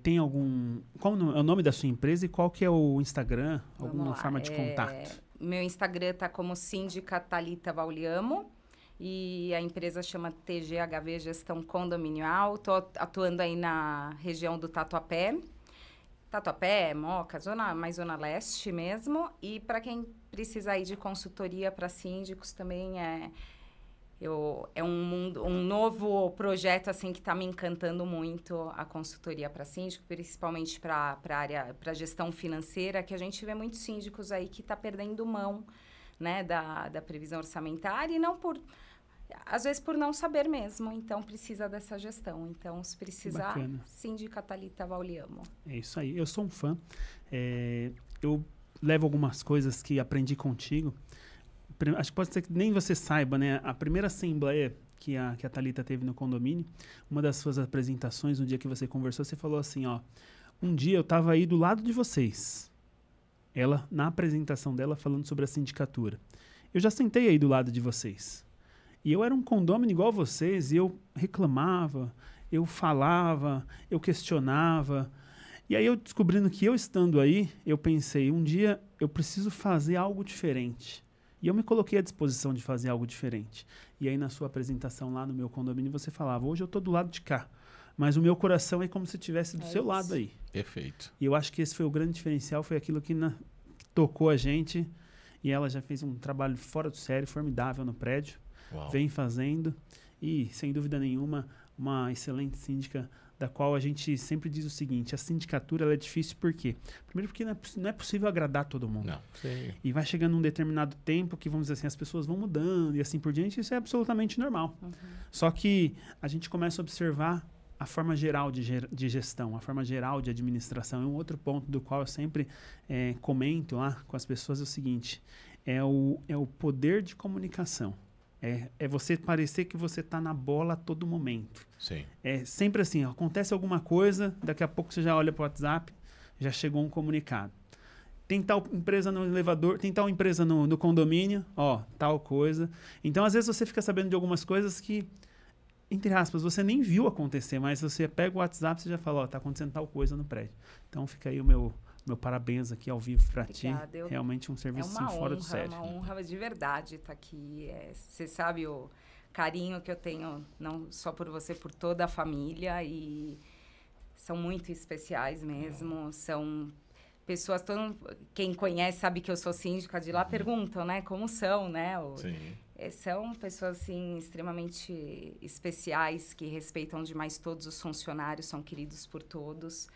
S1: tem algum... Qual é o nome da sua empresa e qual que é o Instagram? Alguma forma de contato?
S3: Meu Instagram tá como Síndica Thalita Vauliamo e a empresa chama TGHV Gestão Condominial. Tô atuando aí na região do Tatuapé, Moca, mais zona leste mesmo. E para quem precisar aí de consultoria para síndicos também é um novo projeto assim que está me encantando muito, a consultoria para síndico, principalmente para gestão financeira, que a gente vê muitos síndicos aí que está perdendo mão, né, da previsão orçamentária, e às vezes por não saber mesmo, então precisa dessa gestão. Então, se precisar, Síndica Thalita Vauliamo.
S1: É isso aí, eu sou um fã. Eu levo algumas coisas que aprendi contigo. Acho que pode ser que nem você saiba, né? A primeira assembleia que a Thalita teve no condomínio, uma das suas apresentações, no dia que você conversou, você falou assim, ó, um dia eu estava aí do lado de vocês. Ela, na apresentação dela, falando sobre a sindicatura. Eu já sentei aí do lado de vocês. E eu era um condômino igual vocês, e eu reclamava, eu falava, eu questionava. E aí eu descobrindo que eu estando aí, eu pensei, um dia eu preciso fazer algo diferente. E eu me coloquei à disposição de fazer algo diferente. E aí, na sua apresentação lá no meu condomínio, você falava, hoje eu estou do lado de cá, mas o meu coração é como se estivesse do seu lado aí.
S2: Perfeito.
S1: E eu acho que esse foi o grande diferencial, foi aquilo que tocou a gente. E ela já fez um trabalho fora do sério, formidável no prédio.
S2: Uau. Vem
S1: fazendo. E, sem dúvida nenhuma, uma excelente síndica, da qual a gente sempre diz o seguinte, a sindicatura ela é difícil por quê? Primeiro porque não é possível agradar todo mundo.
S2: Não. Sim.
S1: E vai chegando um determinado tempo que, vamos dizer assim, as pessoas vão mudando e assim por diante, isso é absolutamente normal. Uhum. Só que a gente começa a observar a forma geral de gestão, a forma geral de administração. É um outro ponto do qual eu sempre comento lá com as pessoas é o seguinte, é o poder de comunicação. É você parecer que você está na bola a todo momento.
S2: Sim.
S1: É sempre assim, acontece alguma coisa, daqui a pouco você já olha para o WhatsApp, já chegou um comunicado. Tem tal empresa no elevador, tem tal empresa no condomínio, tal coisa. Então, às vezes, você fica sabendo de algumas coisas que, entre aspas, você nem viu acontecer, mas você pega o WhatsApp e já fala, está acontecendo tal coisa no prédio. Então, fica aí o meu parabéns aqui ao vivo para ti. Realmente um serviço fora do sério.
S3: É uma honra de verdade estar aqui. Você sabe o carinho que eu tenho, não só por você, por toda a família. E são muito especiais mesmo. São pessoas... Quem conhece sabe que eu sou síndica de lá, perguntam, né? Como são, né?
S2: Sim.
S3: São pessoas, assim, extremamente especiais, que respeitam demais todos os funcionários, são queridos por todos.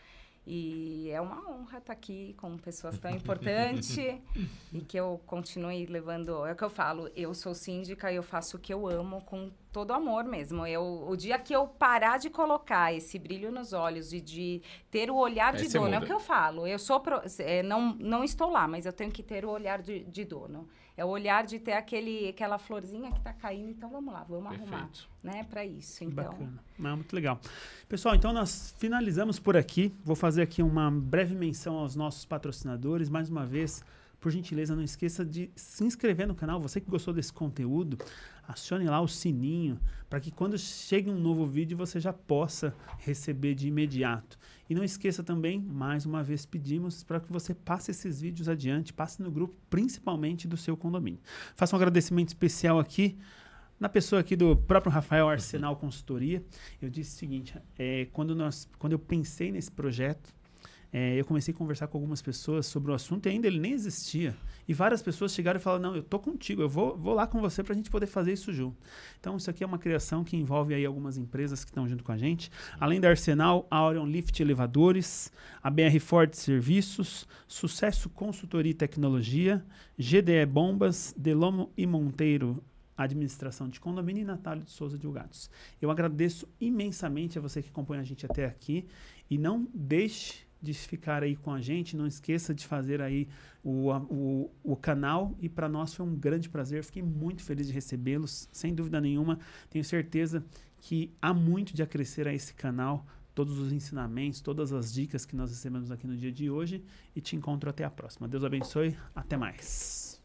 S3: E é uma honra estar aqui com pessoas tão importantes e que eu continue levando... É o que eu falo, eu sou síndica e eu faço o que eu amo com todo amor mesmo. O dia que eu parar de colocar esse brilho nos olhos e de ter o olhar de dono, é o que eu falo. Eu sou não estou lá, mas eu tenho que ter o olhar de dono. É o olhar de ter aquela florzinha que está caindo. Então, vamos lá, vamos arrumar, né, para isso. Então...
S1: Bacana. Muito legal. Pessoal, então nós finalizamos por aqui. Vou fazer aqui uma breve menção aos nossos patrocinadores. Mais uma vez, por gentileza, não esqueça de se inscrever no canal. Você que gostou desse conteúdo, acione lá o sininho para que quando chegue um novo vídeo você já possa receber de imediato. E não esqueça também, mais uma vez pedimos para que você passe esses vídeos adiante, passe no grupo, principalmente do seu condomínio. Faça um agradecimento especial aqui na pessoa aqui do próprio Rafael Arsenal Consultoria. Eu disse o seguinte, quando eu pensei nesse projeto, eu comecei a conversar com algumas pessoas sobre o assunto e ainda ele nem existia. E várias pessoas chegaram e falaram, não, eu tô contigo, eu vou lá com você para a gente poder fazer isso junto. Então, isso aqui é uma criação que envolve aí algumas empresas que estão junto com a gente. Além da Arsenal, a Orion Lift Elevadores, a BR Ford Serviços, Sucesso Consultoria e Tecnologia, GDE Bombas, Delomo e Monteiro Administração de Condomínio e Natália de Souza Advogados. Eu agradeço imensamente a você que acompanha a gente até aqui e não deixe de ficar aí com a gente, não esqueça de fazer aí o canal e para nós foi um grande prazer, fiquei muito feliz de recebê-los, sem dúvida nenhuma, tenho certeza que há muito de acrescer a esse canal, todos os ensinamentos, todas as dicas que nós recebemos aqui no dia de hoje e te encontro até a próxima. Deus abençoe, até mais.